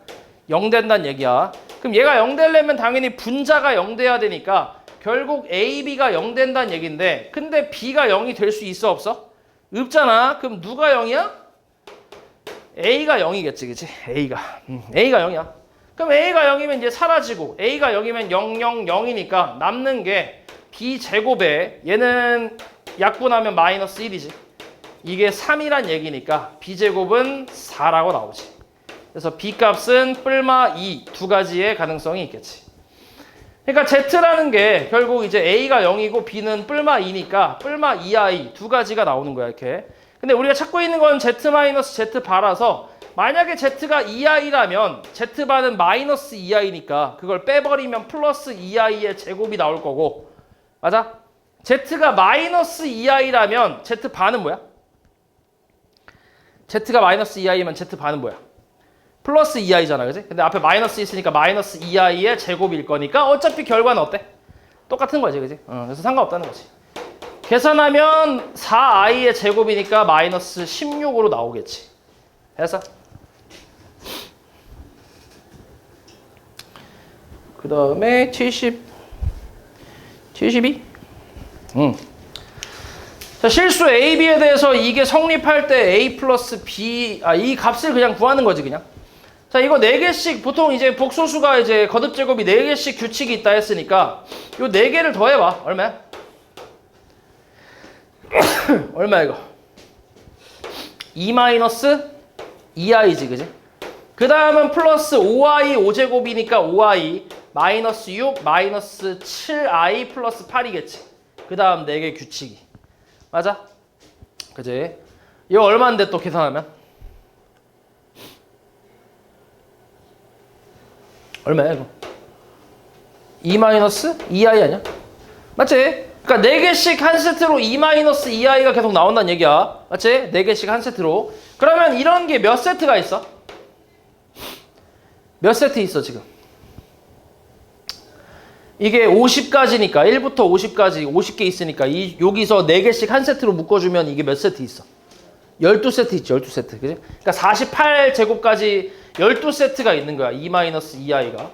0 된다는 얘기야. 그럼 얘가 0 되려면 당연히 분자가 0 돼야 되니까 결국 AB가 0 된다는 얘기인데, 근데 B가 0이 될 수 있어, 없어? 없잖아. 그럼 누가 0이야? A가 0이겠지, 그치? A가 0이야. 그럼 A가 0이면 이제 사라지고, A가 0이면 0, 0, 0이니까 남는 게 B제곱에, 얘는 약분하면 마이너스 1이지. 이게 3이란 얘기니까 B제곱은 4라고 나오지. 그래서 B값은 뿔마 2, 두 가지의 가능성이 있겠지. 그러니까 Z라는 게 결국 이제 A가 0이고 B는 뿔마 2니까 뿔마 2i 두 가지가 나오는 거야, 이렇게. 근데 우리가 찾고 있는 건 Z-Z바라서 만약에 Z가 2i라면 Z바는 마이너스 2i니까 그걸 빼버리면 플러스 2i의 제곱이 나올 거고, 맞아? Z가 마이너스 2i라면 Z바는 뭐야? Z가 마이너스 2i면 Z바는 뭐야? 플러스 2i잖아, 그지? 근데 앞에 마이너스 있으니까 마이너스 2i의 제곱일 거니까 어차피 결과는 어때? 똑같은 거지, 그지? 그래서 상관없다는 거지. 계산하면 4i의 제곱이니까 마이너스 16으로 나오겠지. 됐어? 그 다음에 72? 자, 실수 A, B에 대해서 이게 성립할 때 A 플러스 B, 이 값을 그냥 구하는 거지, 그냥. 자, 이거 4개씩, 보통 이제 복소수가 이제 거듭제곱이 4개씩 규칙이 있다 했으니까 요 4개를 더해봐. 얼마야? 얼마야, 이거? 2-2i지, 그지? 그 다음은 플러스 5i 5제곱이니까 5i 마이너스 6 마이너스 7i 플러스 8이겠지. 그 다음 4개 규칙이. 맞아? 그지? 이거 얼마인데 또 계산하면? 얼마야 이거? 2-2i 아니야? 맞지? 그러니까 4개씩 한 세트로 2-2i가 계속 나온다는 얘기야. 맞지? 4개씩 한 세트로. 그러면 이런 게 몇 세트가 있어? 몇 세트 있어 지금? 이게 50까지니까 1부터 50까지 50개 있으니까 여기서 4개씩 한 세트로 묶어주면 이게 몇 세트 있어? 12세트 있지, 12세트. 그지? 그러니까 48제곱까지 12세트가 있는 거야. 2-2i가.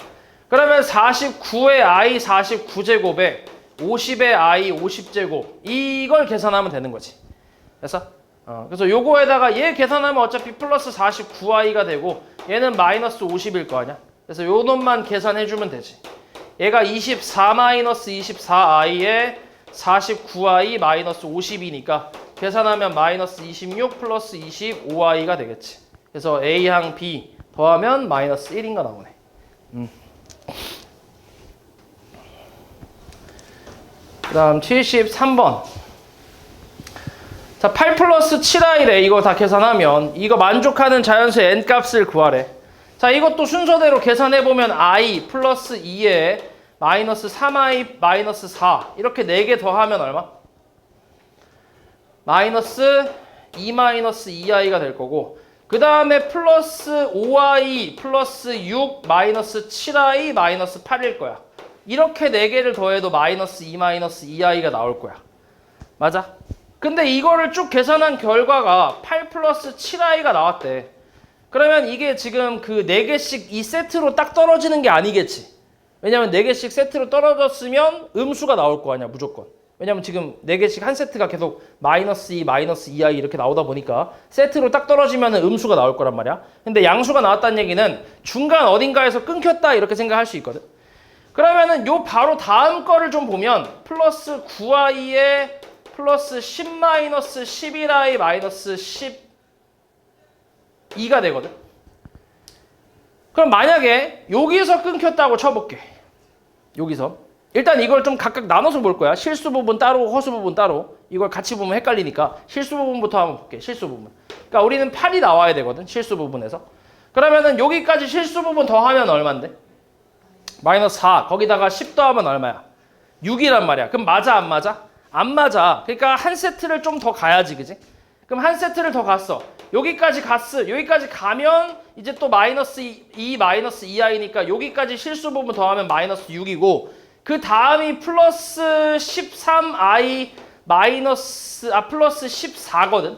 그러면 49의 i 49제곱에 50의 i 50제곱. 이걸 계산하면 되는 거지. 됐어? 그래서 요거에다가 얘 계산하면 어차피 플러스 49i가 되고 얘는 마이너스 50일 거 아니야. 그래서 요 놈만 계산해주면 되지. 얘가 24-24i에 49i 마이너스 50이니까 계산하면 마이너스 26 플러스 25i가 되겠지. 그래서 A항 B 더하면 마이너스 1인가 나오네. 그 다음 73번. 자, 8 플러스 7i래. 이거 다 계산하면 이거 만족하는 자연수의 n값을 구하래. 자, 이것도 순서대로 계산해보면 i 플러스 2에 마이너스 3i 마이너스 4 이렇게 4개 더하면 얼마? 마이너스 2 마이너스 2i가 될 거고, 그 다음에 플러스 5i 플러스 6 마이너스 7i 마이너스 8일 거야. 이렇게 4개를 더해도 마이너스 2 마이너스 2i가 나올 거야. 맞아? 근데 이거를 쭉 계산한 결과가 8 플러스 7i가 나왔대. 그러면 이게 지금 그 4개씩 이 세트로 딱 떨어지는 게 아니겠지. 왜냐면 4개씩 세트로 떨어졌으면 음수가 나올 거 아니야, 무조건. 왜냐면 지금 4개씩 한 세트가 계속 마이너스 2, 마이너스 2i 이렇게 나오다 보니까 세트로 딱 떨어지면 음수가 나올 거란 말이야. 근데 양수가 나왔다는 얘기는 중간 어딘가에서 끊겼다 이렇게 생각할 수 있거든. 그러면은 요 바로 다음 거를 좀 보면 플러스 9i에 플러스 10 마이너스 11i 마이너스 12가 되거든. 그럼 만약에 여기서 끊겼다고 쳐볼게. 여기서. 일단 이걸 좀 각각 나눠서 볼 거야. 실수 부분 따로, 허수 부분 따로. 이걸 같이 보면 헷갈리니까 실수 부분부터 한번 볼게. 실수 부분. 그러니까 우리는 8이 나와야 되거든. 실수 부분에서. 그러면은 여기까지 실수 부분 더하면 얼만데? 마이너스 4. 거기다가 10 더하면 얼마야? 6이란 말이야. 그럼 맞아, 안 맞아? 안 맞아. 그러니까 한 세트를 좀 더 가야지, 그지? 그럼 한 세트를 더 갔어. 여기까지 여기까지 가면 이제 또 마이너스 2 마이너스 2i니까 여기까지 실수 부분 더하면 마이너스 6이고, 그 다음이 플러스 13i 플러스 14거든.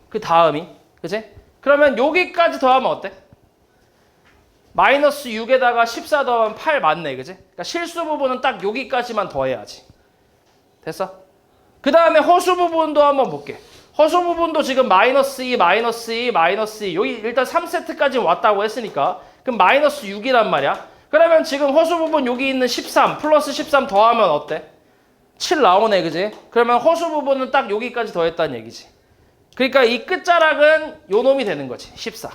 그 다음이, 그지? 그러면 여기까지 더하면 어때? 마이너스 6에다가 14 더하면 8 맞네, 그지? 그러니까 실수 부분은 딱 여기까지만 더해야지. 됐어? 그 다음에 허수 부분도 한번 볼게. 허수 부분도 지금 마이너스 2, 마이너스 2, 마이너스 2. 여기 일단 3세트까지 왔다고 했으니까 그럼 마이너스 6이란 말이야. 그러면 지금 허수 부분 여기 있는 13 플러스 13 더하면 어때? 7 나오네, 그지? 그러면 허수 부분은 딱 여기까지 더했다는 얘기지. 그러니까 이 끝자락은 요 놈이 되는 거지. 14.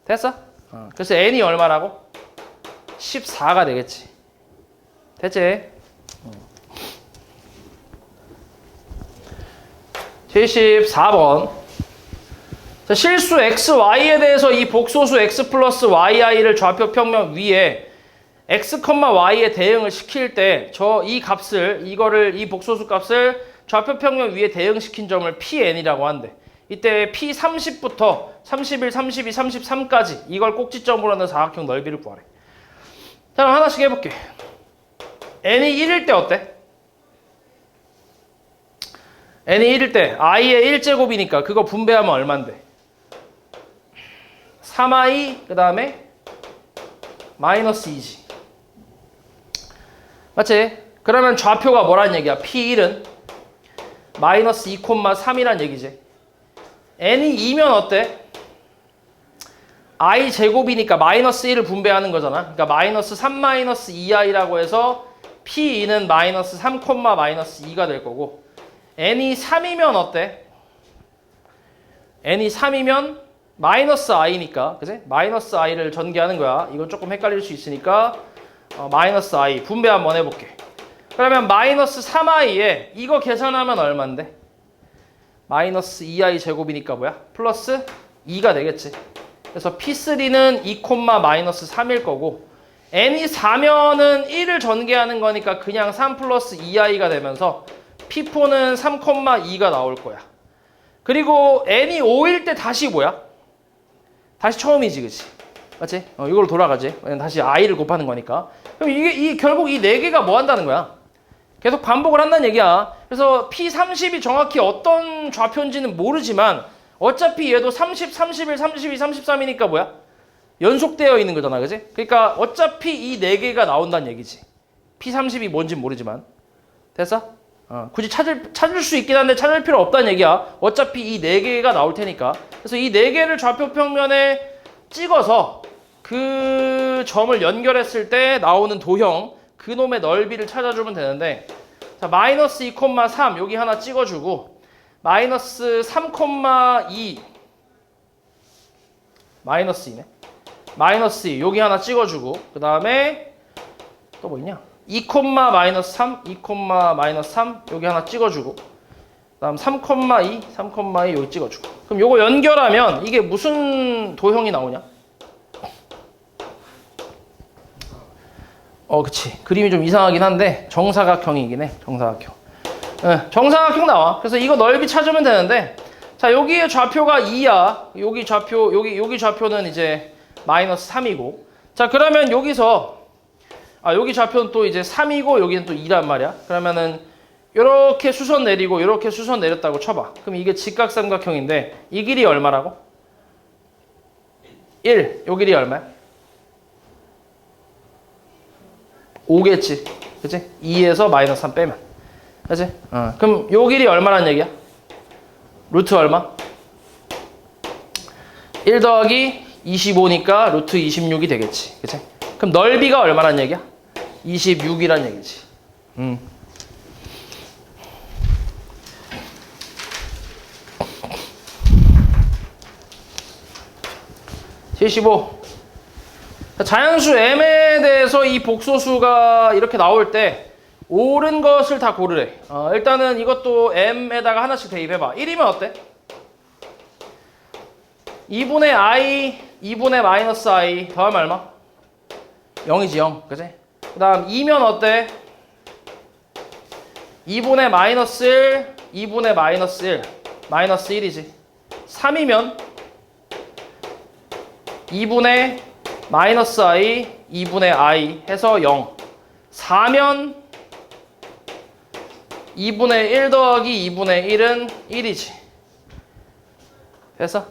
됐어? 그래서 n이 얼마라고? 14가 되겠지. 됐지? 74번. 자, 실수 x, y에 대해서 이 복소수 x 플러스 yi를 좌표 평면 위에 x, y에 대응을 시킬 때 이 값을, 이 복소수 값을 좌표 평면 위에 대응시킨 점을 pn이라고 한대. 이때 p30부터 31, 32, 33까지 이걸 꼭지점으로 하는 사각형 넓이를 구하래. 자, 그럼 하나씩 해볼게. n이 1일 때 어때? n이 1일 때 i의 1제곱이니까 그거 분배하면 얼만데? 3i 그 다음에 마이너스 2지. 맞지? 그러면 좌표가 뭐란 얘기야? p1은 마이너스 2,3이란 얘기지. n이 2면 어때? i 제곱이니까 마이너스 1을 분배하는 거잖아. 그러니까 마이너스 3 마이너스 2i라고 해서 p2는 마이너스 3, 마이너스 2가 될 거고, n이 3이면 어때? n이 3이면 마이너스 i니까, 그치? 마이너스 i를 전개하는 거야. 이건 조금 헷갈릴 수 있으니까 마이너스 i 분배 한번 해볼게. 그러면 마이너스 3i에 이거 계산하면 얼만데? 마이너스 2i 제곱이니까 뭐야? 플러스 2가 되겠지. 그래서 p3는 2, 마이너스 3일 거고, n이 4면은 1을 전개하는 거니까 그냥 3 플러스 2i가 되면서 p4는 3, 2가 나올 거야. 그리고 n이 5일 때 다시 뭐야? 다시 처음이지, 그치? 맞지? 이걸로 돌아가지. 다시 i를 곱하는 거니까. 그럼 결국 이 4개가 뭐 한다는 거야? 계속 반복을 한다는 얘기야. 그래서 p30이 정확히 어떤 좌표인지는 모르지만 어차피 얘도 30, 31, 32, 33이니까 뭐야? 연속되어 있는 거잖아, 그치? 그러니까 어차피 이 4개가 나온다는 얘기지. p30이 뭔진 모르지만. 됐어? 굳이 찾을 수 있긴 한데 찾을 필요 없다는 얘기야. 어차피 이 4개가 나올 테니까. 그래서 이 4개를 좌표 평면에 찍어서 그 점을 연결했을 때 나오는 도형, 그놈의 넓이를 찾아주면 되는데, 자, 마이너스 2,3 여기 하나 찍어주고, 마이너스 3,2 마이너스 2네. 마이너스 2 여기 하나 찍어주고, 그 다음에 또 뭐 있냐? 2, 마이너스 3, 2, 마이너스 3 여기 하나 찍어주고 그다음 3,2, 3,2 여기 찍어주고 그럼 요거 연결하면 이게 무슨 도형이 나오냐? 그치. 그림이 좀 이상하긴 한데 정사각형이긴 해. 정사각형. 네, 정사각형 나와. 그래서 이거 넓이 찾으면 되는데 자 여기의 좌표가 2야. 여기 좌표 여기 좌표는 이제 마이너스 3이고 자 그러면 여기서 여기 좌표는 또 이제 3이고 여기는 또 2란 말이야. 그러면은 이렇게 수선 내리고 이렇게 수선 내렸다고 쳐봐. 그럼 이게 직각삼각형인데 이 길이 얼마라고? 1. 요 길이 얼마야? 5겠지. 그치? 2에서 마이너스 3 빼면. 그치? 그럼 요 길이 얼마란 얘기야? 루트 얼마? 1 더하기 25니까 루트 26이 되겠지. 그치? 그럼 넓이가 얼마란 얘기야? 26이란 얘기지. 75. 자연수 m에 대해서 이 복소수가 이렇게 나올 때 옳은 것을 다 고르래. 일단은 이것도 m에다가 하나씩 대입해봐. 1이면 어때? 2분의 i, 2분의 마이너스 i 더하면 얼마? 0이지 0. 그치? 그 다음 2면 어때? 2분의 마이너스 1, 2분의 마이너스 1, 마이너스 1이지. 3이면 2분의 마이너스 i, 2분의 i 해서 0. 4면 2분의 1 더하기 2분의 1은 1이지. 됐어?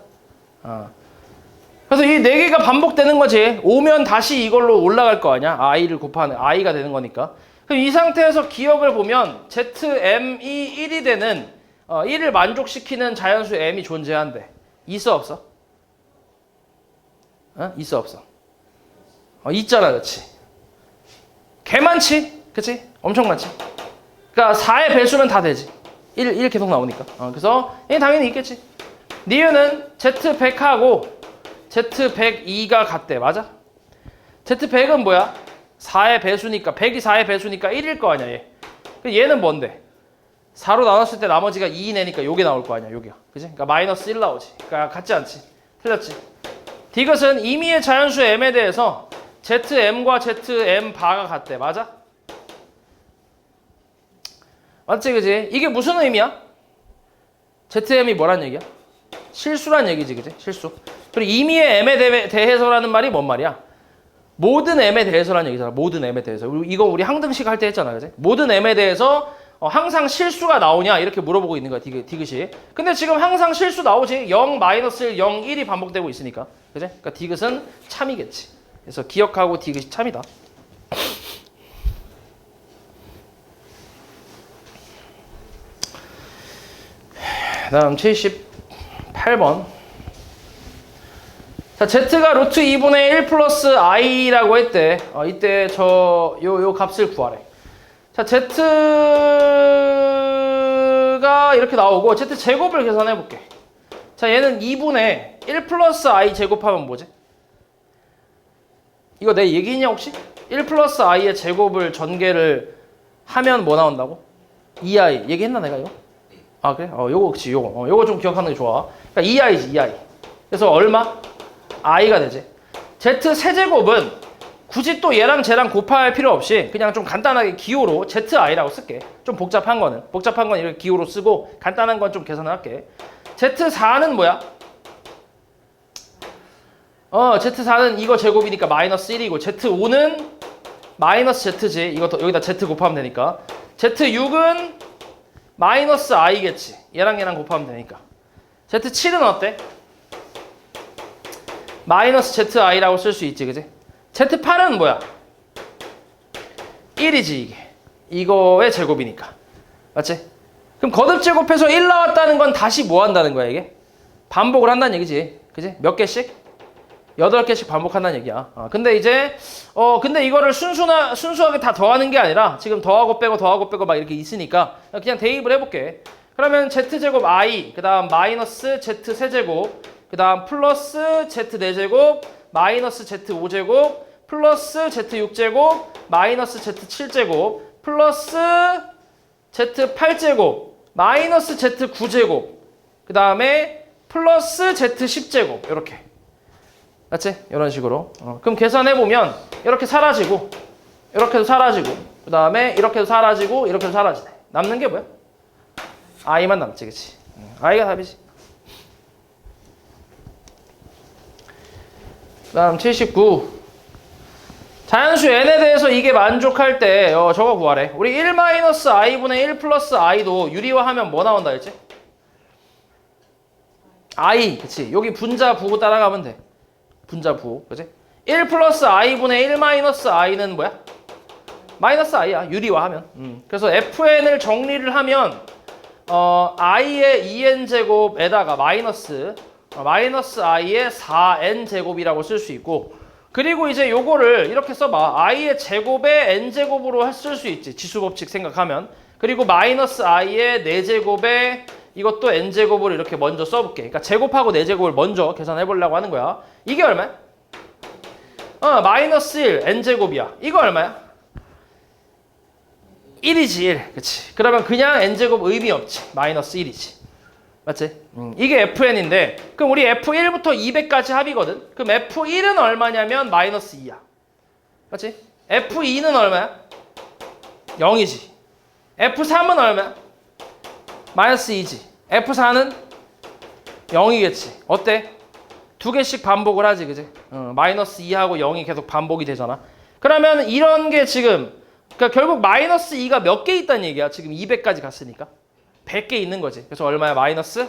그래서 이 4개가 반복되는 거지. 5면 다시 이걸로 올라갈 거 아니야? i를 곱하는, i가 되는 거니까. 그럼 이 상태에서 기억을 보면 ZM이 1이 되는 1을 만족시키는 자연수 m이 존재한대. 있어 없어? 있어 없어? 있잖아. 그치? 개 많지? 그치? 엄청 많지? 그러니까 4의 배수는 다 되지. 1 계속 나오니까. 그래서 당연히 있겠지. 니은은 Z100하고 Z102가 같대. 맞아? Z100은 뭐야? 4의 배수니까 100이 4의 배수니까 1일 거 아니야. 얘는 뭔데? 4로 나눴을 때 나머지가 2내니까 요게 나올 거 아니야. 여기가. 그치? 그러니까 마이너스 1 나오지. 그러니까 같지 않지. 틀렸지? 디귿은 임의의 자연수 m에 대해서 ZM과 ZM 바가 같대. 맞아? 맞지? 그지? 이게 무슨 의미야? ZM이 뭐란 얘기야? 실수란 얘기지. 그지? 실수. 그리고 임의의 m에 대해서라는 말이 뭔 말이야? 모든 m에 대해서라는 얘기잖아. 모든 m에 대해서. 이거 우리 항등식 할 때 했잖아. 그지? 모든 m에 대해서 항상 실수가 나오냐? 이렇게 물어보고 있는 거야. 디귿이. 근데 지금 항상 실수 나오지. 0, 마이너스 1, 0, 1이 반복되고 있으니까. 그지? 그러니까 디귿은 참이겠지. 그래서 기억하고 디귿이 참이다. 다음 78번. 자, z가 루트 2분의 1 플러스 i라고 했대. 이때 요 값을 구하래. 자, z가 이렇게 나오고 z 제곱을 계산해 볼게. 자, 얘는 2분의 1 플러스 i 제곱하면 뭐지? 이거 내 얘기했냐 혹시? 1 플러스 i의 제곱을 전개를 하면 뭐 나온다고? 2i. 얘기했나 내가 이거? 그래? 요거 그치 요거. 요거 좀 기억하는 게 좋아. 그러니까 2i지 2i. 그래서 얼마? i가 되지. z 세제곱은 굳이 또 얘랑 쟤랑 곱할 필요 없이 그냥 좀 간단하게 기호로 zi라고 쓸게. 좀 복잡한 건 이렇게 기호로 쓰고 간단한 건 좀 계산을 할게. z4는 뭐야? z4는 이거 제곱이니까 마이너스 1이고 z5는 마이너스 z지. 이거 여기다 z 곱하면 되니까. z6은 마이너스 i겠지. 얘랑 곱하면 되니까. z7은 어때? 마이너스 zi라고 쓸 수 있지. 그지? z8은 뭐야? 1이지 이게. 이거의 제곱이니까. 맞지? 그럼 거듭 제곱해서 1 나왔다는 건 다시 뭐 한다는 거야 이게? 반복을 한다는 얘기지. 그지? 몇 개씩? 8개씩 반복한다는 얘기야. 근데 이제 근데 이거를 순수하게 다 더하는 게 아니라 지금 더하고 빼고 막 이렇게 있으니까 그냥 대입을 해볼게. 그러면 z제곱 i, 그 다음 마이너스 z 세제곱, 그 다음 플러스 z 4제곱, 마이너스 z 5제곱, 플러스 z 6제곱, 마이너스 Z7제곱 플러스 Z8제곱 마이너스 Z9제곱 그 다음에 플러스 Z10제곱 이렇게 맞지? 이런 식으로 그럼 계산해보면 이렇게 사라지고 이렇게도 사라지고 그 다음에 이렇게도 사라지고 이렇게도 사라지네. 남는 게 뭐야? i만 남지 그치? i가 답이지. 그 다음 79 자연수 n에 대해서 이게 만족할 때 저거 구하래. 우리 1-i분의 1 플러스 i도 유리화하면 뭐 나온다 했지? i 그치? 여기 분자 부호 따라가면 돼. 분자 부호 그치? 1 플러스 i분의 1 마이너스 i는 뭐야? 마이너스 i야 유리화하면. 그래서 fn을 정리를 하면 i의 2n제곱에다가 마이너스 i의 4n제곱이라고 쓸 수 있고 그리고 이제 요거를 이렇게 써봐. i의 제곱에 n제곱으로 쓸 수 있지. 지수법칙 생각하면. 그리고 마이너스 i의 4제곱에 이것도 n제곱을 이렇게 먼저 써볼게. 그러니까 제곱하고 4제곱을 먼저 계산해보려고 하는 거야. 이게 얼마야? 마이너스 1 n제곱이야. 이거 얼마야? 1이지 1. 그치? 그러면 그냥 n제곱 의미 없지. 마이너스 1이지. 맞지? 이게 fn인데 그럼 우리 f1부터 200까지 합이거든. 그럼 f1은 얼마냐면 마이너스 2야. 맞지? f2는 얼마야? 0이지. f3은 얼마야? 마이너스 2지. F4는 0이겠지. 어때? 두 개씩 반복을 하지, 그지? 마이너스 2하고 0이 계속 반복이 되잖아. 그러면 이런 게 지금, 그러니까 결국 마이너스 2가 몇 개 있다는 얘기야. 지금 200까지 갔으니까. 100개 있는 거지. 그래서 얼마야? 마이너스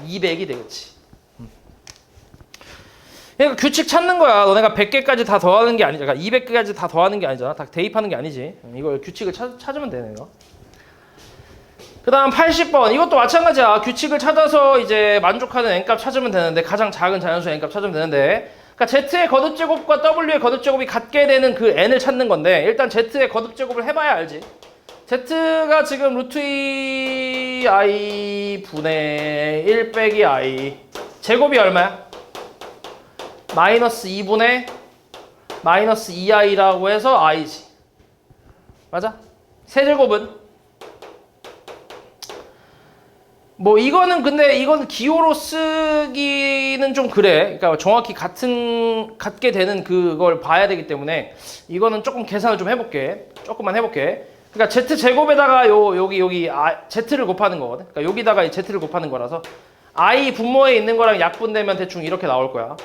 200이 되겠지. 그러니까 규칙 찾는 거야. 너네가 100개까지 다 더하는 게 아니잖아. 그러니까 200개까지 다 더하는 게 아니잖아. 다 대입하는 게 아니지. 이걸 규칙을 찾으면 되네, 이거. 그 다음 80번 이것도 마찬가지야. 규칙을 찾아서 이제 만족하는 n값 찾으면 되는데 가장 작은 자연수 n값 찾으면 되는데 그러니까 z의 거듭제곱과 w의 거듭제곱이 같게 되는 그 n을 찾는 건데 일단 z의 거듭제곱을 해봐야 알지. z가 지금 루트 2i 분의 1 빼기 i 제곱이 얼마야? 마이너스 2분의 마이너스 2i라고 해서 i지. 맞아? 세제곱은 뭐 이거는 근데 이건 기호로 쓰기는 좀 그래. 그러니까 정확히 같게 되는 그걸 봐야 되기 때문에 이거는 조금 계산을 좀 해볼게. 조금만 해볼게. 그러니까 z 제곱에다가 여기 z를 곱하는 거거든. 그러니까 여기다가 이 z를 곱하는 거라서 i 분모에 있는 거랑 약분되면 대충 이렇게 나올 거야.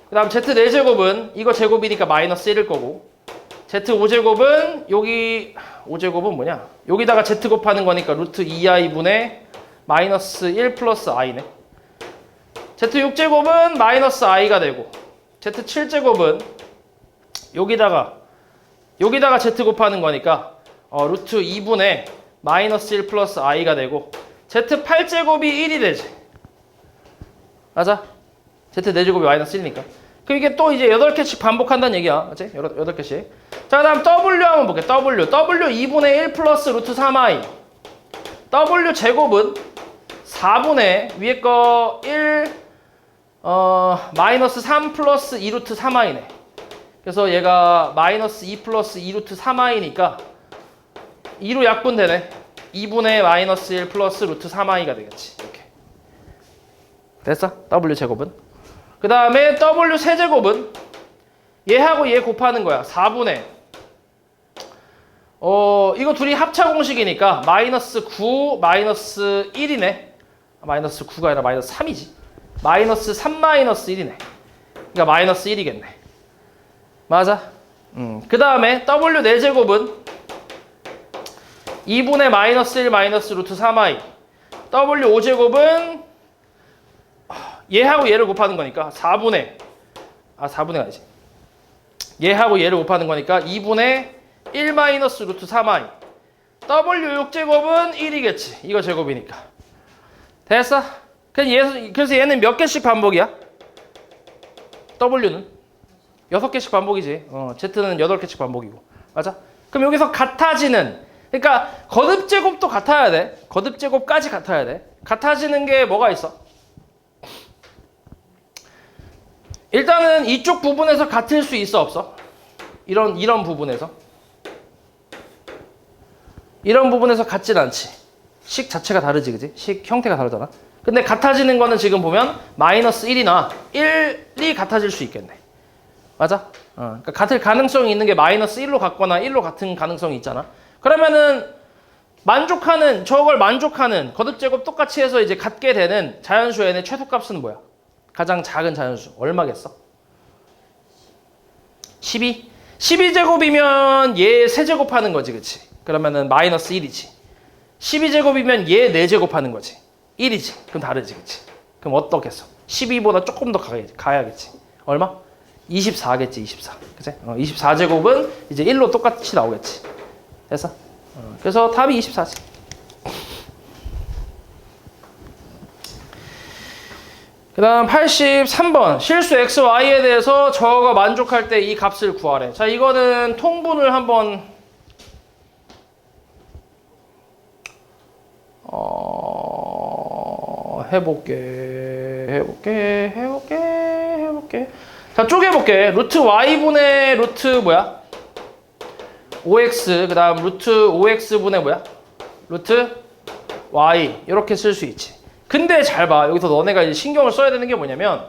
그다음 z 4제곱은 이거 제곱이니까 마이너스 1일 거고 z 5제곱은 여기 5제곱은 뭐냐? 여기다가 z 곱하는 거니까 루트 2i 분의 마이너스 1 플러스 i네. z6제곱은 마이너스 i가 되고 z7제곱은 여기다가 z 곱하는 거니까 루트 2분의 마이너스 1 플러스 i가 되고 z8제곱이 1이 되지. 맞아? z4제곱이 마이너스 1이니까. 그럼 이게 또 이제 8개씩 반복한다는 얘기야. 맞지? 8개씩. 자, 그 다음 w 한번 볼게. w 2분의 1 플러스 루트 3i w 제곱은 4분의 위에 거 1 마이너스 3 플러스 2루트 3i네. 그래서 얘가 마이너스 2 플러스 2루트 3i니까 2로 약분되네. 2분의 마이너스 1 플러스 루트 3i가 되겠지. 이렇게. 됐어? w 제곱은. 그 다음에 w 세제곱은 얘하고 얘 곱하는 거야. 4분의 이거 둘이 합차 공식이니까 마이너스 9 마이너스 1이네. 마이너스 9가 아니라 마이너스 3이지. 마이너스 3 마이너스 1이네. 그러니까 마이너스 1이겠네. 맞아. 그 다음에 w 4제곱은 2분의 마이너스 1 마이너스 루트 3i w 5제곱은 얘하고 얘를 곱하는 거니까 4분의 아니지. 얘하고 얘를 곱하는 거니까 2분의 1 마이너스 루트 3i w 6제곱은 1이겠지. 이거 제곱이니까. 됐어? 그래서 얘는 몇 개씩 반복이야? w는? 6개씩 반복이지. z는 8개씩 반복이고. 맞아? 그럼 여기서 같아지는 그러니까 거듭제곱도 같아야 돼. 거듭제곱까지 같아야 돼. 같아지는 게 뭐가 있어? 일단은 이쪽 부분에서 같을 수 있어 없어? 이런 부분에서 이런 부분에서 같진 않지. 식 자체가 다르지, 그지? 식 형태가 다르잖아. 근데 같아지는 거는 지금 보면 마이너스 1이나 1이 같아질 수 있겠네. 맞아? 그러니까 같을 가능성이 있는 게 마이너스 1로 같거나 1로 같은 가능성이 있잖아. 그러면은 저걸 만족하는 거듭제곱 똑같이 해서 이제 같게 되는 자연수 n의 최소값은 뭐야? 가장 작은 자연수 얼마겠어? 12? 12제곱이면 얘 세제곱하는 거지, 그치? 그러면은 마이너스 1이지. 12제곱이면 얘 4제곱하는 거지. 1이지. 그럼 다르지, 그치? 그럼 어떻겠어? 12보다 조금 더 가야겠지. 얼마? 24겠지, 24. 그치? 24제곱은 이제 1로 똑같이 나오겠지. 됐어? 그래서 답이 24지. 그 다음 83번. 실수 x, y에 대해서 저거 만족할 때 이 값을 구하래. 자, 이거는 통분을 한번 해볼게. 자, 쪼개볼게. 루트 y분의 루트 뭐야? 5x, 그 다음 루트 5x분의 뭐야? 루트 y. 이렇게 쓸 수 있지. 근데 잘 봐. 여기서 너네가 이제 신경을 써야 되는 게 뭐냐면,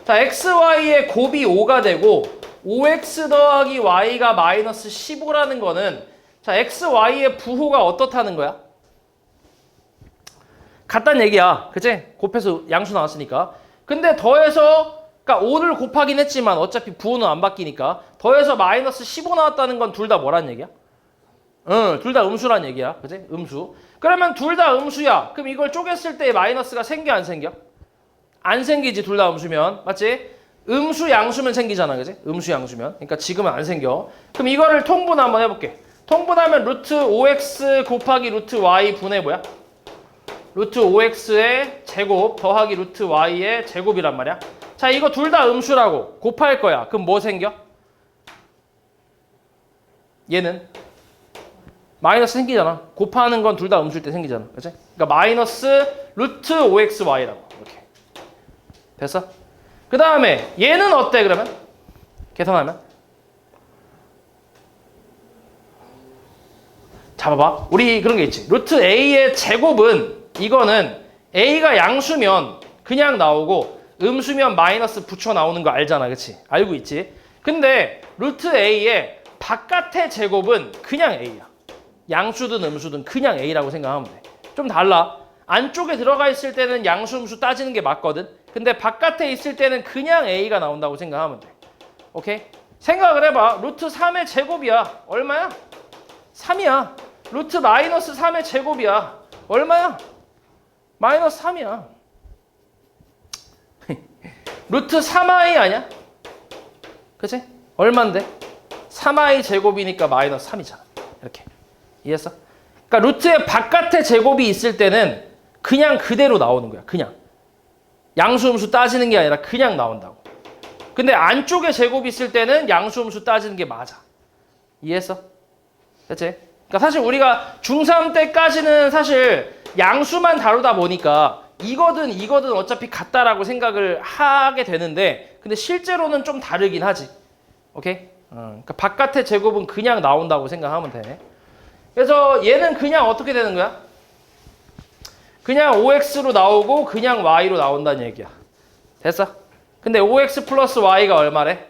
자, x, y의 곱이 5가 되고 5x 더하기 y가 마이너스 15라는 거는, 자, x, y의 부호가 어떻다는 거야? 같다는 얘기야. 그치? 곱해서 양수 나왔으니까. 근데 더해서, 그러니까 5를 곱하긴 했지만 어차피 부호는 안 바뀌니까 더해서 마이너스 15 나왔다는 건 둘 다 뭐란 얘기야? 둘 다 음수란 얘기야. 그치? 음수. 그러면 둘 다 음수야. 그럼 이걸 쪼갰을 때 마이너스가 생겨 안 생겨? 안 생기지, 둘 다 음수면. 맞지? 음수 양수면 생기잖아. 그치? 음수 양수면. 그러니까 지금은 안 생겨. 그럼 이거를 통분 한번 해볼게. 통분하면 루트 5x 곱하기 루트 y 분의 뭐야? 루트 5x의 제곱 더하기 루트 y의 제곱이란 말이야. 자, 이거 둘 다 음수라고 곱할 거야. 그럼 뭐 생겨? 얘는 마이너스 생기잖아. 곱하는 건 둘 다 음수일 때 생기잖아. 그치? 그러니까 마이너스 루트 5xy라고. 이렇게. 됐어? 그 다음에 얘는 어때 그러면? 계산하면? 자, 봐봐. 우리 그런 게 있지. 루트 a의 제곱은 이거는 a가 양수면 그냥 나오고 음수면 마이너스 붙여 나오는 거 알잖아. 그치? 알고 있지? 근데 루트 a의 바깥의 제곱은 그냥 a야. 양수든 음수든 그냥 a라고 생각하면 돼. 좀 달라. 안쪽에 들어가 있을 때는 양수 음수 따지는 게 맞거든. 근데 바깥에 있을 때는 그냥 a가 나온다고 생각하면 돼. 오케이? 생각을 해봐. 루트 3의 제곱이야. 얼마야? 3이야. 루트 마이너스 3의 제곱이야. 얼마야? 마이너스 3이야. 루트 3i 아니야? 그치? 얼만데? 3i 제곱이니까 마이너스 3이잖아. 이렇게. 이해했어? 그러니까 루트의 바깥에 제곱이 있을 때는 그냥 그대로 나오는 거야. 그냥. 양수 음수 따지는 게 아니라 그냥 나온다고. 근데 안쪽에 제곱이 있을 때는 양수 음수 따지는 게 맞아. 이해했어? 그치? 그러니까 사실 우리가 중3 때까지는 사실 양수만 다루다 보니까 이거든 어차피 같다라고 생각을 하게 되는데, 근데 실제로는 좀 다르긴 하지. 오케이? 그러니까 바깥의 제곱은 그냥 나온다고 생각하면 돼. 그래서 얘는 그냥 어떻게 되는 거야? 그냥 5x로 나오고 그냥 y로 나온다는 얘기야. 됐어? 근데 5x 플러스 y가 얼마래?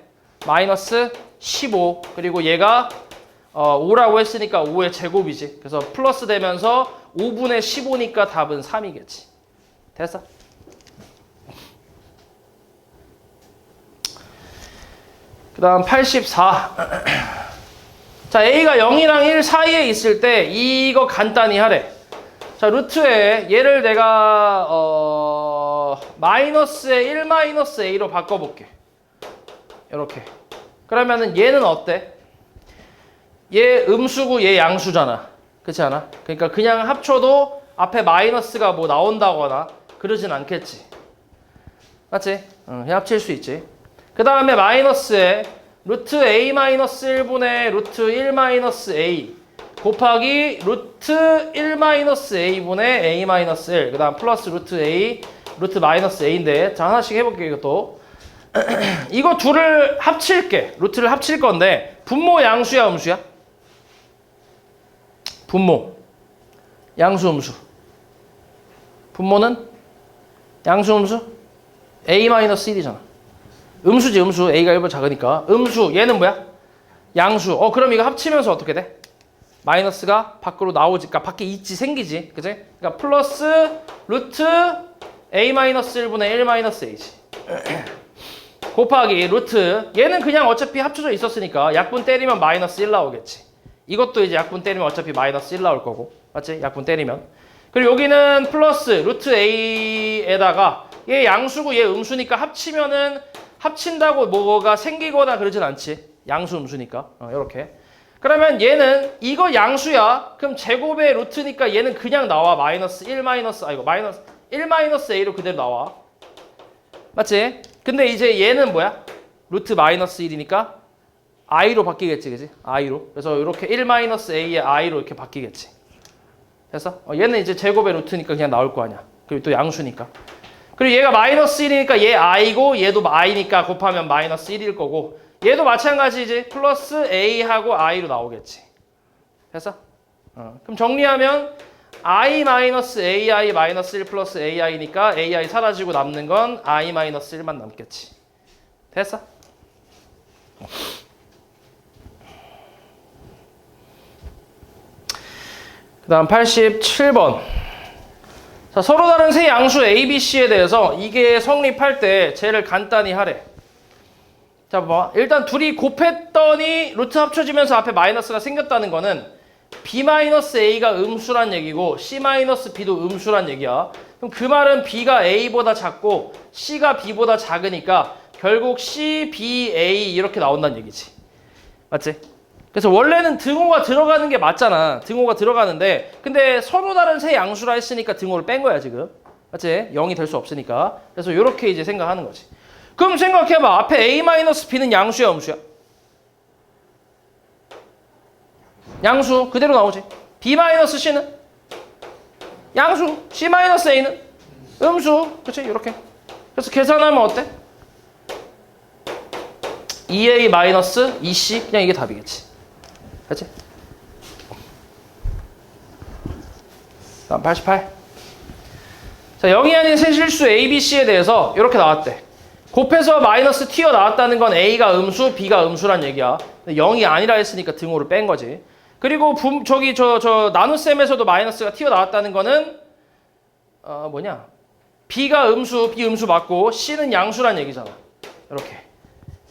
마이너스 15. 그리고 얘가 5라고 했으니까 5의 제곱이지. 그래서 플러스 되면서 5분의 15니까 답은 3이겠지. 됐어? 그 다음 84. 자, a가 0이랑 1 사이에 있을 때 이거 간단히 하래. 자, 루트에 얘를 내가 마이너스에 1 마이너스 a로 바꿔볼게. 이렇게. 그러면은 얘는 어때? 얘 음수고 얘 양수잖아. 그렇지 않아? 그러니까 그냥 합쳐도 앞에 마이너스가 뭐 나온다거나 그러진 않겠지. 맞지? 그냥 합칠 수 있지. 그 다음에 마이너스에 루트 a 마이너스 1분의 루트 1 마이너스 a 곱하기 루트 1 마이너스 a분의 a 마이너스 1. 그 다음 플러스 루트 a 루트 마이너스 a인데, 자, 하나씩 해볼게. 이것도 이거 둘을 합칠게. 루트를 합칠 건데 분모 양수야 음수야? 분모. 양수, 음수. 분모는 양수, 음수? A-1이잖아. 음수지, 음수. A가 1보다 작으니까. 음수, 얘는 뭐야? 양수. 그럼 이거 합치면서 어떻게 돼? 마이너스가 밖으로 나오지. 그러니까 밖에 있지, 생기지. 그치? 그러니까 플러스 루트 A-1분의 1-A지. 곱하기 루트. 얘는 그냥 어차피 합쳐져 있었으니까 약분 때리면 마이너스 1 나오겠지. 이것도 이제 약분 때리면 어차피 마이너스 1 나올 거고. 맞지? 약분 때리면. 그리고 여기는 플러스 루트 A에다가 얘 양수고 얘 음수니까 합치면은 합친다고 뭐가 생기거나 그러진 않지. 양수 음수니까. 이렇게. 그러면 얘는 이거 양수야. 그럼 제곱의 루트니까 얘는 그냥 나와. 마이너스 1 마이너스 1 마이너스 A로 그대로 나와. 맞지? 근데 이제 얘는 뭐야? 루트 마이너스 1이니까 I로 바뀌겠지. 그지? I로. 그래서 이렇게 1 마이너스 A의 I로 이렇게 바뀌겠지. 됐어? 얘는 이제 제곱의 루트니까 그냥 나올 거 아니야. 그리고 또 양수니까. 그리고 얘가 마이너스 1이니까 얘 I고 얘도 I니까 곱하면 마이너스 1일 거고 얘도 마찬가지지. 플러스 A하고 I로 나오겠지. 됐어? 그럼 정리하면 I-AI-1 플러스 AI니까 AI 사라지고 남는 건 I-1만 남겠지. 됐어? 그 다음 87번. 자, 서로 다른 세 양수 A, B, C에 대해서 이게 성립할 때 쟤를 간단히 하래. 자, 봐봐. 일단 둘이 곱했더니 루트 합쳐지면서 앞에 마이너스가 생겼다는 거는 B-A가 음수란 얘기고 C-B도 음수란 얘기야. 그럼 그 말은 B가 A보다 작고 C가 B보다 작으니까 결국 C, B, A 이렇게 나온다는 얘기지. 맞지? 그래서 원래는 등호가 들어가는 게 맞잖아. 등호가 들어가는데 근데 서로 다른 세 양수라 했으니까 등호를 뺀 거야 지금. 맞지? 0이 될 수 없으니까. 그래서 이렇게 이제 생각하는 거지. 그럼 생각해봐. 앞에 A-B는 양수야 음수야? 양수 그대로 나오지. B-C는 양수. C-A는 음수. 그치? 이렇게. 그래서 계산하면 어때? 2A-2C 그냥 이게 답이겠지. 그치? 다음 88. 자, 0이 아닌 세 실수 A, B, C에 대해서 이렇게 나왔대. 곱해서 마이너스 튀어 나왔다는 건 A가 음수, B가 음수란 얘기야. 근데 0이 아니라 했으니까 등호를 뺀 거지. 그리고 나눗셈에서도 마이너스가 튀어 나왔다는 거는 뭐냐? B가 음수, B 음수 맞고 C는 양수란 얘기잖아. 이렇게.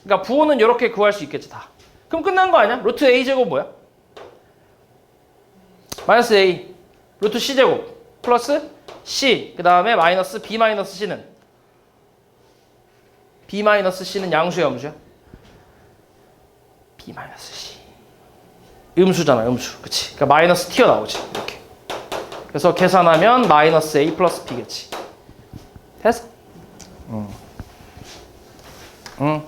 그러니까 부호는 이렇게 구할 수 있겠지 다. 그럼 끝난 거 아니야? 루트 A 제곱 뭐야? 마이너스 A 루트 C 제곱 플러스 C 그 다음에 마이너스 B 마이너스 C는 B 마이너스 C는 양수야 음수야? B 마이너스 C 음수잖아 음수. 그치? 그러니까 마이너스 튀어나오지 이렇게. 그래서 계산하면 마이너스 A 플러스 B겠지. 됐어? 응.